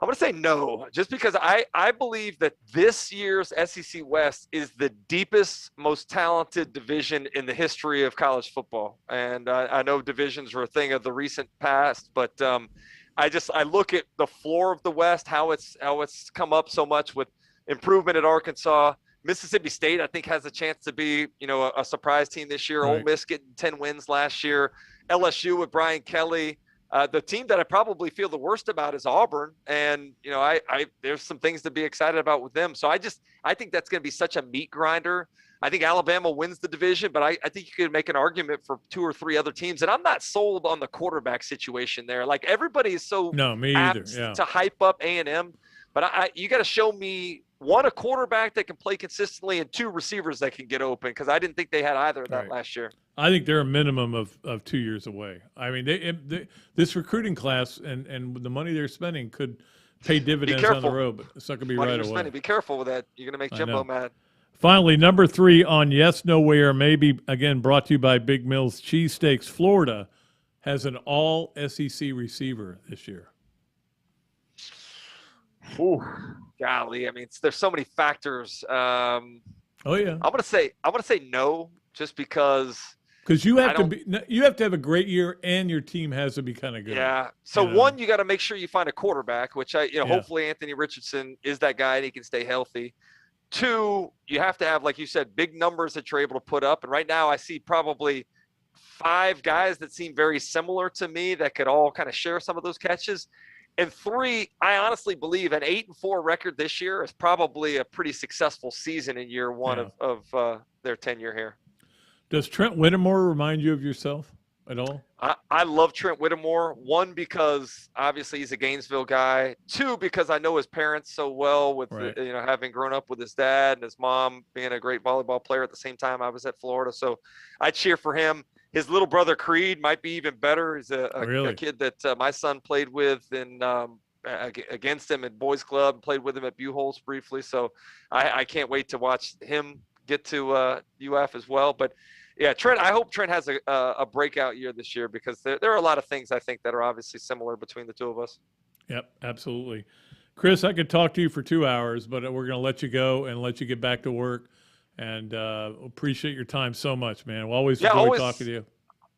I'm going to say no, just because I believe that this year's SEC West is the deepest, most talented division in the history of college football. And I know divisions are a thing of the recent past, but I look at the floor of the West, how it's come up so much with improvement at Arkansas, Mississippi State, I think, has a chance to be, a surprise team this year. Right. Ole Miss getting 10 wins last year. LSU with Brian Kelly. The team that I probably feel the worst about is Auburn. And, there's some things to be excited about with them. So I think that's going to be such a meat grinder. I think Alabama wins the division, but I think you could make an argument for 2 or 3 other teams. And I'm not sold on the quarterback situation there. Like, everybody is so me apt either. Yeah. to hype up A&M. But you got to show me, 1, a quarterback that can play consistently, and 2, receivers that can get open, because I didn't think they had either of that last year. I think they're a minimum of 2 years away. I mean, this recruiting class and the money they're spending could pay dividends on the road, but it's not going to be right away. Spending. Be careful with that. You're going to make Jimbo mad. Finally, number 3 on Yes, No Way, or Maybe, again, brought to you by Big Mills Cheesesteaks. Florida has an all-SEC receiver this year. Ooh, golly. I mean, there's so many factors. Oh, yeah. I'm gonna say no, just because you have to have a great year, and your team has to be kind of good. Yeah. So one, you got to make sure you find a quarterback, which hopefully Anthony Richardson is that guy and he can stay healthy. 2, you have to have, like you said, big numbers that you're able to put up. And right now I see probably 5 guys that seem very similar to me that could all kind of share some of those catches. And 3, I honestly believe an 8-4 record this year is probably a pretty successful season in year 1 of their tenure here. Does Trent Whittemore remind you of yourself at all? I love Trent Whittemore. 1, because obviously he's a Gainesville guy. 2, because I know his parents so well with having grown up with his dad and his mom being a great volleyball player at the same time I was at Florida. So I cheer for him. His little brother Creed might be even better. He's a kid that my son played with against him at Boys Club, played with him at Buchholz briefly. So I can't wait to watch him get to UF as well. But yeah, Trent. I hope Trent has a breakout year this year, because there are a lot of things I think that are obviously similar between the 2 of us. Yep, absolutely. Chris, I could talk to you for 2 hours, but we're going to let you go and let you get back to work. And appreciate your time so much, man. We'll always enjoy talking to you.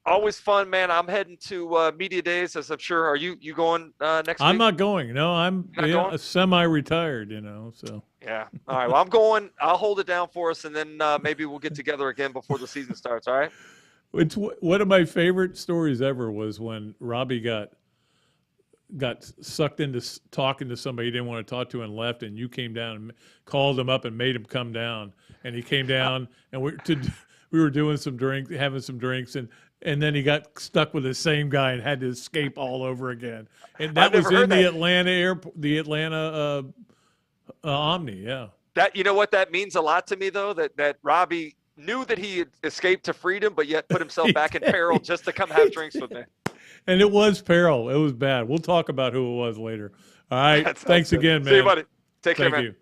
Always fun, man. I'm heading to media days, as I'm sure. Are you going next week? I'm not going. No, I'm semi-retired, so. Yeah. All right. Well, I'm going. I'll hold it down for us, and then maybe we'll get together again before the season starts, all right? It's one of my favorite stories ever was when Robbie got sucked into talking to somebody he didn't want to talk to and left, and you came down and called him up and made him come down, and he came down, and we were doing having some drinks, and then he got stuck with the same guy and had to escape all over again. And that was in the Atlanta Omni, yeah. That, you know what, that means a lot to me, though, that Robbie knew that he had escaped to freedom, but yet put himself back in peril just to come have drinks with me. And it was peril. It was bad. We'll talk about who it was later. All right. Thanks again, man. See you, buddy. Take care, man. Thank you.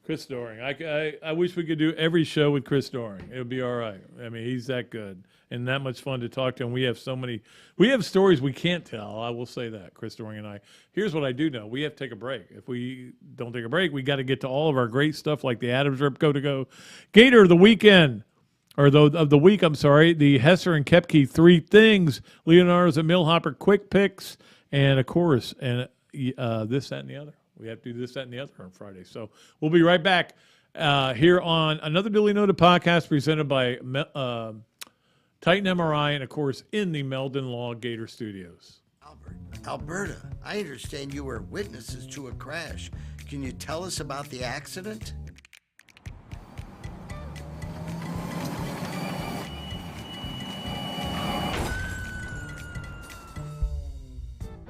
Chris Doering. I wish we could do every show with Chris Doering. It would be all right. I mean, he's that good and that much fun to talk to him. We have stories we can't tell. I will say that, Chris Doering and I. Here's what I do know. We have to take a break. If we don't take a break, we got to get to all of our great stuff like the Adams Rip Go to Go. Gator of the weekend. Or of the week, I'm sorry, the Hesser and Kepke 3 things, Leonardo's and Millhopper quick picks, and of course, and this, that, and the other. We have to do this, that, and the other on Friday. So we'll be right back here on Another Dooley Noted Podcast presented by Titan MRI and, of course, in the Meldon Law Gator Studios. Alberta, I understand you were witnesses to a crash. Can you tell us about the accident?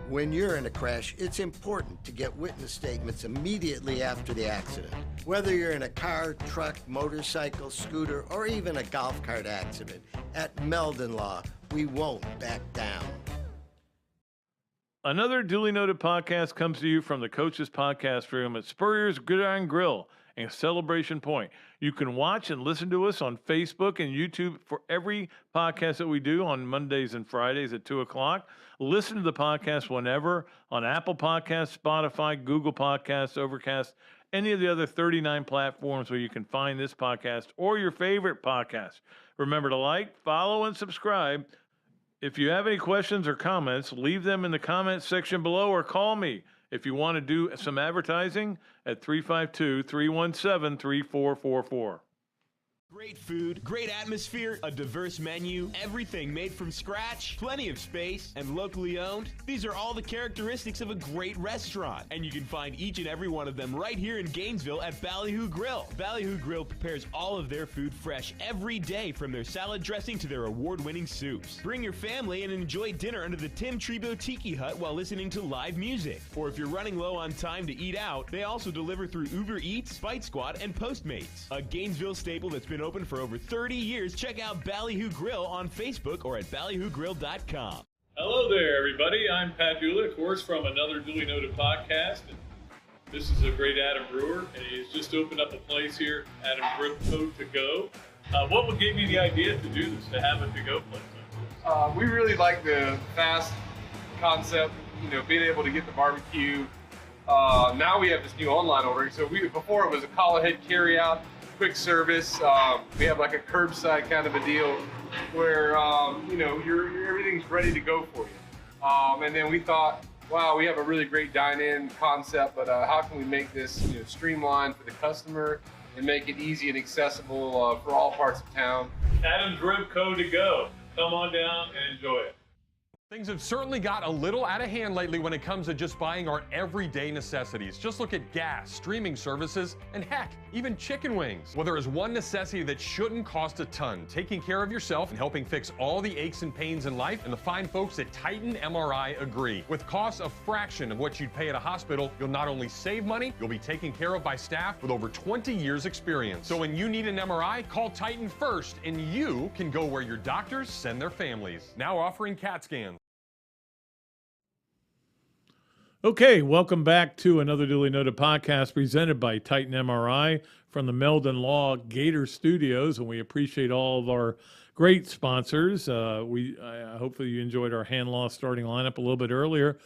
When you're in a crash, it's important to get witness statements immediately after the accident. Whether you're in a car, truck, motorcycle, scooter, or even a golf cart accident, at Meldon Law, we won't back down. Another Duly Noted Podcast comes to you from the Coach's Podcast Room at Spurrier's Gridiron Grill and Celebration Point. You can watch and listen to us on Facebook and YouTube for every podcast that we do on Mondays and Fridays at 2 o'clock. Listen to the podcast whenever on Apple Podcasts, Spotify, Google Podcasts, Overcast, any of the other 39 platforms where you can find this podcast or your favorite podcast. Remember to like, follow, and subscribe. If you have any questions or comments, leave them in the comments section below or call me if you want to do some advertising at 352-317-3444. Great food, great atmosphere, a diverse menu, everything made from scratch, plenty of space, and locally owned. These are all the characteristics of a great restaurant, and you can find each and every one of them right here in Gainesville at Ballyhoo Grill. Ballyhoo Grill prepares all of their food fresh every day, from their salad dressing to their award-winning soups. Bring your family and enjoy dinner under the Tim Trebo Tiki Hut while listening to live music. Or if you're running low on time to eat out, they also deliver through Uber Eats, Bite Squad, and Postmates. A Gainesville staple that's been open for over 30 years. Check out Ballyhoo Grill on Facebook or at ballyhoogrill.com. Hello there, everybody. I'm Pat Dooley, of course, from Another Dooley Noted Podcast. And this is a great Adam Brewer, and he's just opened up a place here, Adam Brewer To Go. What would give you the idea to do this, to have a to-go place like this? We really like the fast concept, being able to get the barbecue. Now we have this new online ordering. So before it was a call ahead carry out, quick service. We have like a curbside kind of a deal where everything's ready to go for you. And then we thought, wow, we have a really great dine-in concept, but how can we make this streamlined for the customer and make it easy and accessible for all parts of town? Adam's Rib Co. To Go. Come on down and enjoy it. Things have certainly got a little out of hand lately when it comes to just buying our everyday necessities. Just look at gas, streaming services, and heck, even chicken wings. Well, there is one necessity that shouldn't cost a ton: taking care of yourself and helping fix all the aches and pains in life, and the fine folks at Titan MRI agree. With costs a fraction of what you'd pay at a hospital, you'll not only save money, you'll be taken care of by staff with over 20 years experience. So when you need an MRI, call Titan first, and you can go where your doctors send their families. Now offering CAT scans. Okay, welcome back to Another Duly Noted Podcast presented by Titan MRI from the Meldon Law Gator Studios, and we appreciate all of our great sponsors. Hopefully you enjoyed our hand loss starting lineup a little bit earlier.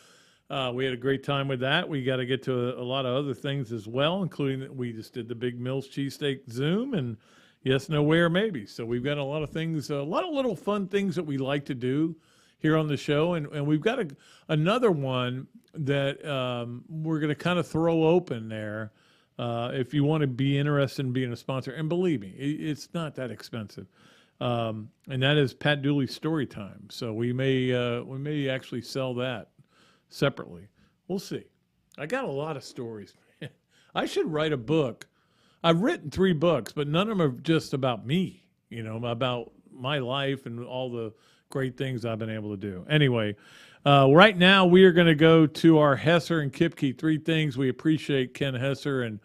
We had a great time with that. We got to get to a lot of other things as well, including that we just did the Big Mills Cheesesteak Zoom and yes, no, where, maybe. So we've got a lot of things, a lot of little fun things that we like to do here on the show, and we've got another one that we're going to kind of throw open there if you want to be interested in being a sponsor. And believe me, it's not that expensive. And that is Pat Dooley's Story Time. So we may actually sell that separately. We'll see. I got a lot of stories. I should write a book. I've written 3 books, but none of them are just about me, about my life and all the great things I've been able to do. Anyway, right now we are going to go to our Hesser and Kipke 3 things. We appreciate Ken Hesser and,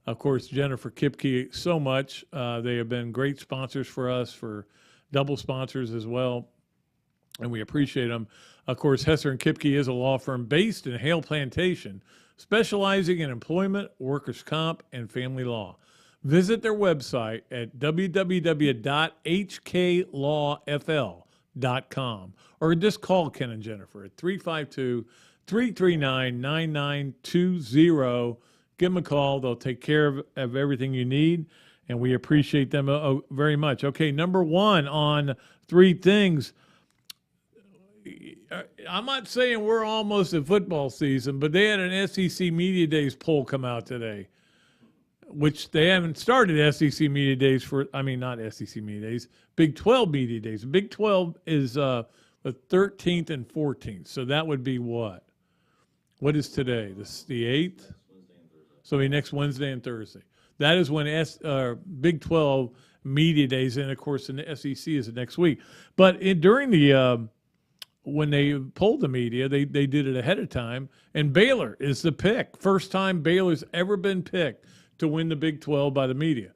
of course, Jennifer Kipke so much. They have been great sponsors for us, for double sponsors as well, and we appreciate them. Of course, Hesser and Kipke is a law firm based in Hale Plantation, specializing in employment, workers' comp, and family law. Visit their website at www.hklawfl.com or just call Ken and Jennifer at 352-339-9920. Give them a call. They'll take care of everything you need, and we appreciate them very much. Okay, number 1 on 3 things. I'm not saying we're almost at football season, but they had an SEC Media Days poll come out today, which they haven't started SEC Media Days not SEC Media Days, Big 12 Media Days. Big 12 is the 13th and 14th. So that would be what? What is today? This the 8th? So it'll be next Wednesday and Thursday. That is when Big 12 Media Days, and of course the SEC is the next week. But during the when they polled the media, they did it ahead of time, and Baylor is the pick. First time Baylor's ever been picked to win the Big 12 by the media.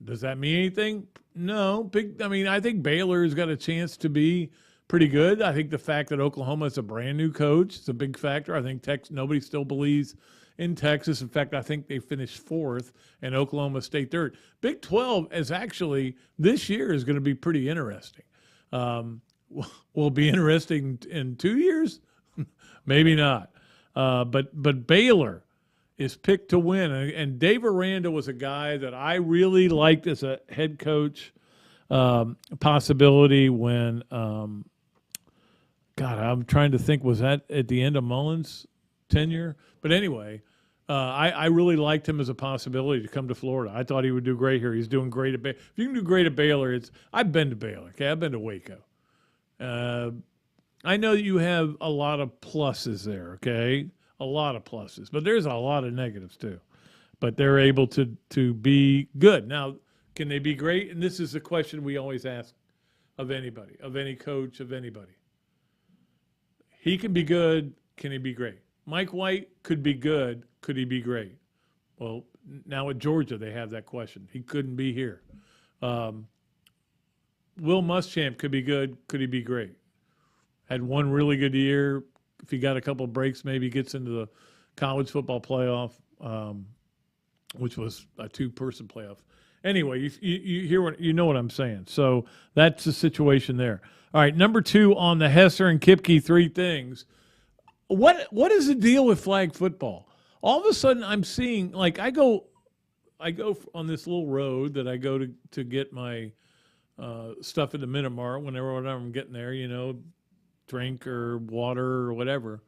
Does that mean anything? No. I think Baylor's got a chance to be pretty good. I think the fact that Oklahoma is a brand new coach is a big factor. I think nobody still believes in Texas. In fact, I think they finished 4th and Oklahoma State 3rd. Big 12 is actually, this year is going to be pretty interesting. Will it be interesting in 2 years? Maybe not. But Baylor is picked to win. And Dave Aranda was a guy that I really liked as a head coach possibility when, I'm trying to think, was that at the end of Mullins' tenure. But anyway, I really liked him as a possibility to come to Florida. I thought he would do great here. He's doing great at Baylor. If you can do great at Baylor, I've been to Baylor. Okay, I've been to Waco. I know you have a lot of pluses there. Okay, a lot of pluses, but there's a lot of negatives too. But they're able to be good. Now, can they be great? And this is the question we always ask of anybody, of any coach, of anybody. He can be good. Can he be great? Mike White could be good. Could he be great? Well, now at Georgia, they have that question. He couldn't be here. Will Muschamp could be good. Could he be great? Had one really good year. If he got a couple of breaks, maybe gets into the college football playoff, which was a two-person playoff. Anyway, you hear what you know what I'm saying. So that's the situation there. All right, number 2 on the Hesser and Kipke 3 things. What is the deal with flag football? All of a sudden, I'm seeing, like, I go on this little road that I go to get my stuff at the Minimart whenever I'm getting there, drink or water or whatever.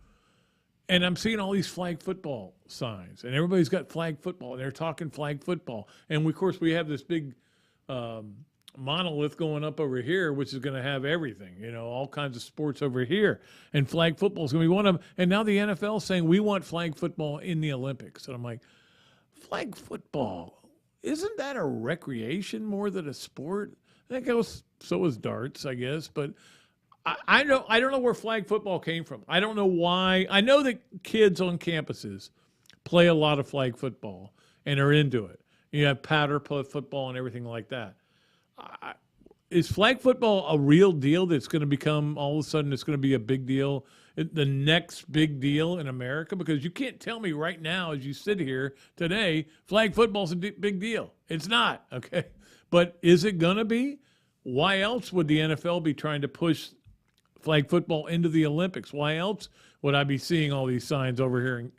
And I'm seeing all these flag football signs, and everybody's got flag football, and they're talking flag football. And, of course, we have this big monolith going up over here, which is going to have everything, all kinds of sports over here. And flag football is going to be one of them. And now the NFL is saying we want flag football in the Olympics. And I'm like, flag football, isn't that a recreation more than a sport? I think so is darts, I guess. But I don't know where flag football came from. I don't know why. I know that kids on campuses play a lot of flag football and are into it. You have powder football and everything like that. Is flag football a real deal that's going to become, all of a sudden, it's going to be a big deal, the next big deal in America? Because you can't tell me right now as you sit here today, flag football's a big deal. It's not, okay? But is it going to be? Why else would the NFL be trying to push flag football into the Olympics? Why else would I be seeing all these signs over here in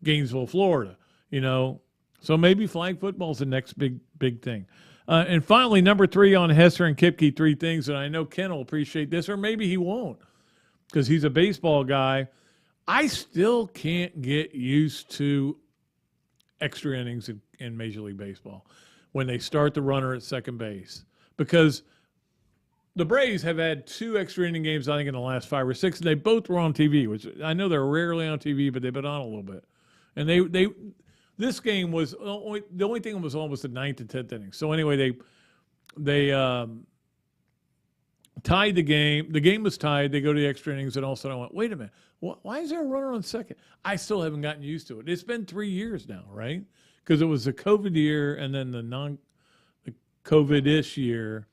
Gainesville, Florida? So maybe flag football is the next big thing. And finally, number 3 on Hesser and Kipke 3 things, and I know Ken will appreciate this, or maybe he won't because he's a baseball guy. I still can't get used to extra innings in Major League Baseball when they start the runner at second base, because the Braves have had 2 extra inning games, I think, in the last 5 or 6, and they both were on TV, which I know they're rarely on TV, but they've been on a little bit. And this game was the only thing was almost the 9th and 10th inning. So anyway, they tied the game. The game was tied. They go to the extra innings, and all of a sudden I went, wait a minute, why is there a runner on second? I still haven't gotten used to it. It's been 3 years now, right? Because it was the COVID year and then the COVID-ish year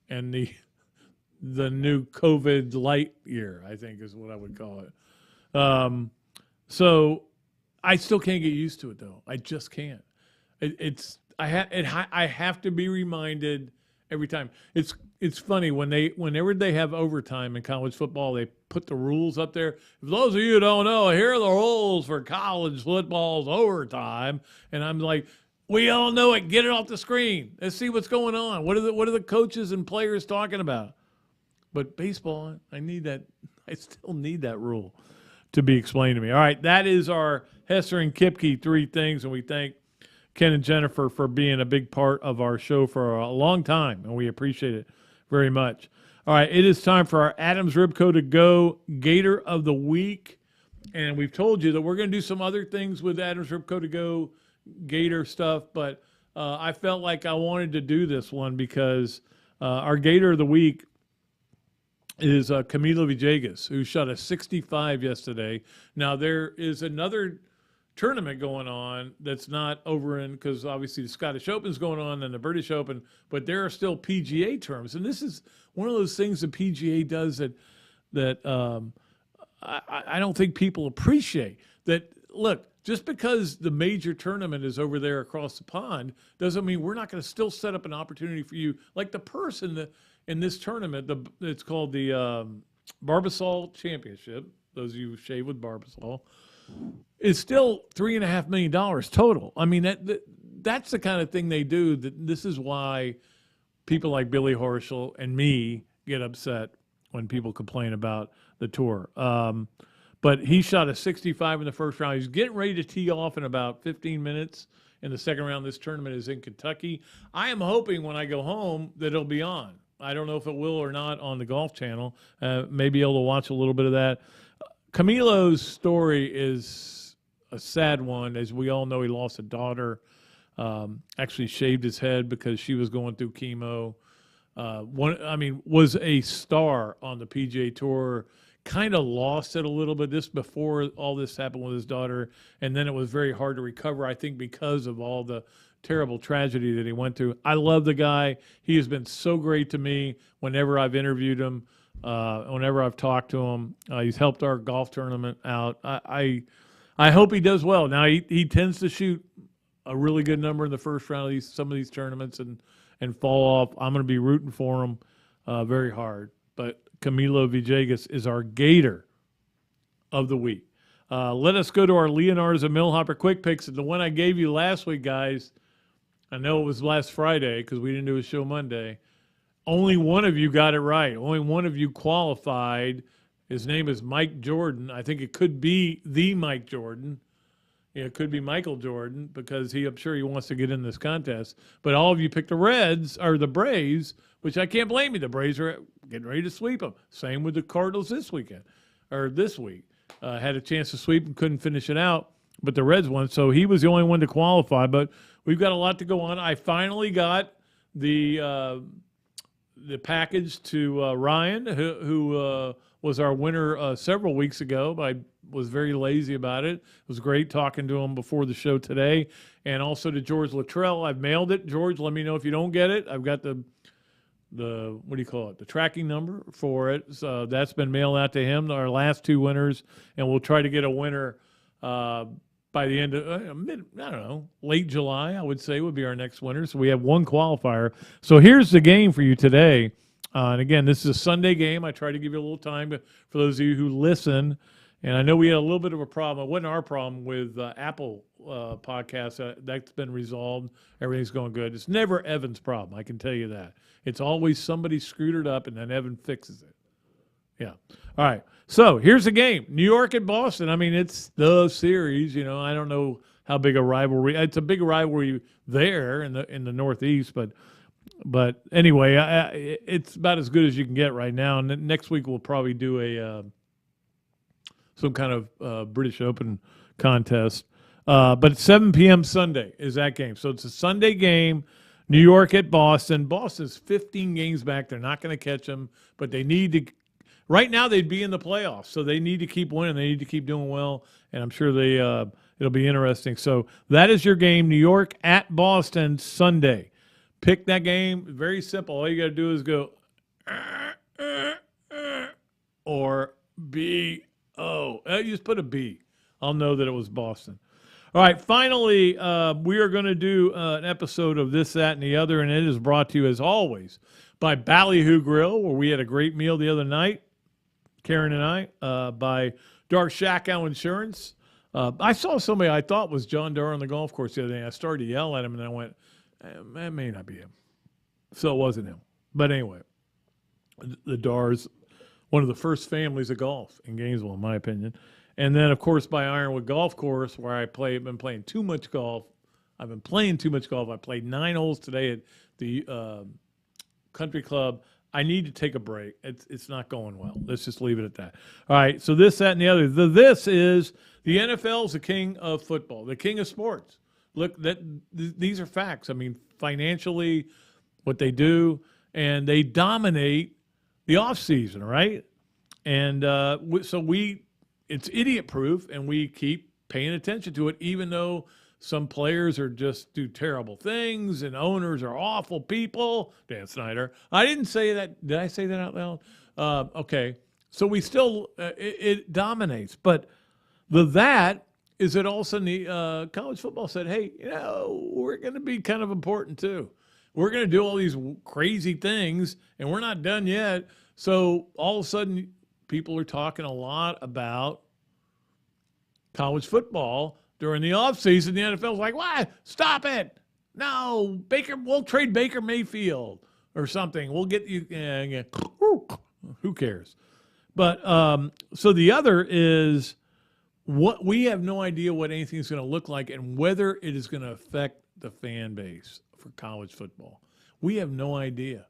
and the new COVID light year, I think is what I would call it. So I still can't get used to it, though. I just can't. I have to be reminded every time. It's funny whenever they have overtime in college football, they put the rules up there. For those of you who don't know, here are the rules for college football's overtime, and I'm like, we all know it. Get it off the screen. Let's see what's going on. What are the coaches and players talking about? But baseball, I need that. I still need that rule to be explained to me. All right, that is our Hesser and Kipke 3 things, and we thank Ken and Jennifer for being a big part of our show for a long time, and we appreciate it very much. All right, it is time for our Adams Ribco to Go Gator of the Week, and we've told you that we're going to do some other things with Adams Ribco to Go Gator stuff, but I felt like I wanted to do this one because our Gator of the Week is Camilo Villegas, who shot a 65 yesterday. Now, there is another tournament going on that's not over in, because obviously the Scottish Open is going on and the British Open, but there are still PGA terms. And this is one of those things the PGA does that I don't think people appreciate. That, look, just because the major tournament is over there across the pond doesn't mean we're not going to still set up an opportunity for you. Like the person in this tournament, it's called the Barbasol Championship. Those of you who shave with Barbasol, it's still $3.5 million total. I mean, that's the kind of thing they do. This is why people like Billy Horschel and me get upset when people complain about the tour. But he shot a 65 in the first round. He's getting ready to tee off in about 15 minutes in the second round. This tournament is in Kentucky. I am hoping when I go home that it'll be on. I don't know if it will or not on the Golf Channel. Maybe able to watch a little bit of that. Camilo's story is a sad one. As we all know, he lost a daughter. Actually shaved his head because she was going through chemo. Was a star on the PGA Tour. Kind of lost it a little bit before all this happened with his daughter, and then it was very hard to recover, I think, because of all the terrible tragedy that he went through. I love the guy. He has been so great to me whenever I've interviewed him, whenever I've talked to him. He's helped our golf tournament out. I hope he does well. Now, he tends to shoot a really good number in the first round of some of these tournaments and fall off. I'm going to be rooting for him very hard. But Camilo Villegas is our Gator of the week. Let us go to our Leonardo's and Millhopper quick picks. And the one I gave you last week, guys, I know it was last Friday because we didn't do a show Monday. Only one of you got it right. Only one of you qualified. His name is Mike Jordan. I think it could be the Mike Jordan. It could be Michael Jordan because I'm sure he wants to get in this contest. But all of you picked the Reds or the Braves, which I can't blame you. The Braves are getting ready to sweep them. Same with the Cardinals this week. Had a chance to sweep and couldn't finish it out, but the Reds won. So he was the only one to qualify. But we've got a lot to go on. I finally got the package to Ryan, who was our winner several weeks ago, but I was very lazy about it. It was great talking to him before the show today. And also to George Luttrell. I've mailed it. George, let me know if you don't get it. I've got the what do you call it? The tracking number for it. So that's been mailed out to him, our last two winners. And we'll try to get a winner by the end of, late July, I would say would be our next winner. So we have one qualifier. So here's the game for you today. And again, this is a Sunday game. I try to give you a little time for those of you who listen. And I know we had a little bit of a problem. It wasn't our problem with Apple Podcasts. That's been resolved. Everything's going good. It's never Evan's problem, I can tell you that. It's always somebody screwed it up, and then Evan fixes it. Yeah. All right. So here's the game. New York at Boston. I mean, it's the series. I don't know how big a rivalry. It's a big rivalry there in the Northeast, but anyway, it's about as good as you can get right now. And next week we'll probably do some kind of British Open contest. But it's 7 p.m. Sunday is that game. So it's a Sunday game, New York at Boston. Boston's 15 games back. They're not going to catch them, but they need to – right now they'd be in the playoffs, so they need to keep winning. They need to keep doing well, and I'm sure it'll be interesting. So that is your game, New York at Boston Sunday. Pick that game. Very simple. All you got to do is go or B-O. You just put a B. I'll know that it was Boston. All right, finally, we are going to do an episode of This, That, and the Other, and it is brought to you, as always, by Ballyhoo Grill, where we had a great meal the other night, Karen and I, by Dark Shackle Insurance. I saw somebody I thought was John Doerr on the golf course the other day. I started to yell at him, and I went, that may not be him. So it wasn't him. But anyway, the Doerrs, one of the first families of golf in Gainesville, in my opinion. And then, of course, by Ironwood Golf Course, where I've been playing too much golf. I've been playing too much golf. I played 9 holes today at the country club. I need to take a break. It's not going well. Let's just leave it at that. All right, so this, that, and the other. This is the NFL is the king of football, the king of sports. Look, these are facts. I mean, financially, what they do, and they dominate the offseason, right? And it's idiot-proof, and we keep paying attention to it, even though some players do terrible things, and owners are awful people. Dan Snyder. I didn't say that. Did I say that out loud? Okay. So we still it dominates, but that is that all of a sudden college football said, hey, we're going to be kind of important too. We're going to do all these crazy things, and we're not done yet. So all of a sudden, people are talking a lot about college football during the offseason. The NFL's like, what? Stop it. No, we'll trade Baker Mayfield or something. We'll get you. Who cares? But so the other is what we have no idea what anything's going to look like and whether it is going to affect the fan base for college football. We have no idea.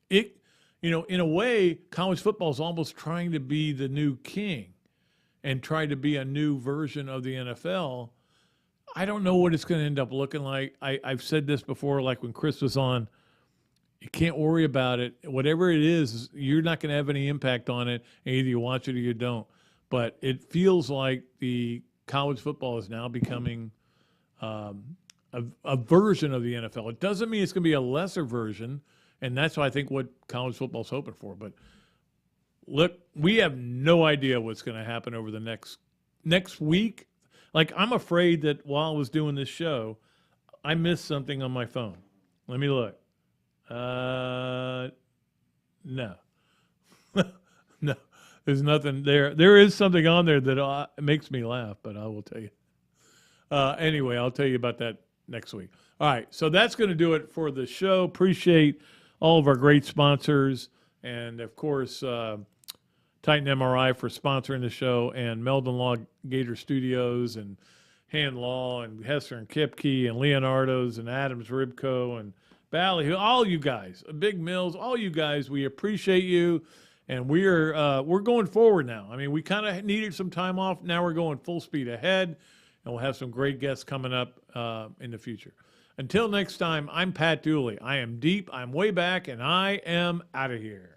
It, in a way, college football is almost trying to be the new king and try to be a new version of the NFL. I don't know what it's going to end up looking like. I've said this before, like when Chris was on, you can't worry about it. Whatever it is, you're not going to have any impact on it. Either you watch it or you don't. But it feels like the college football is now becoming a version of the NFL. It doesn't mean it's going to be a lesser version, and that's I think what college football is hoping for. But look, we have no idea what's going to happen over the next week. Like, I'm afraid that while I was doing this show, I missed something on my phone. Let me look. No. No. There's nothing there. There is something on there that makes me laugh, but I will tell you. Anyway, I'll tell you about that next week. All right, so that's going to do it for the show. Appreciate all of our great sponsors, and, of course, Titan MRI for sponsoring the show, and Meldon Law Gator Studios, and Hand Law, and Hester and Kipke, and Leonardo's, and Adams Ribco, and Ballyhoo, all you guys, Big Mills, all you guys, we appreciate you. And we're going forward now. I mean, we kind of needed some time off. Now we're going full speed ahead, and we'll have some great guests coming up in the future. Until next time, I'm Pat Dooley. I am deep, I'm way back, and I am out of here.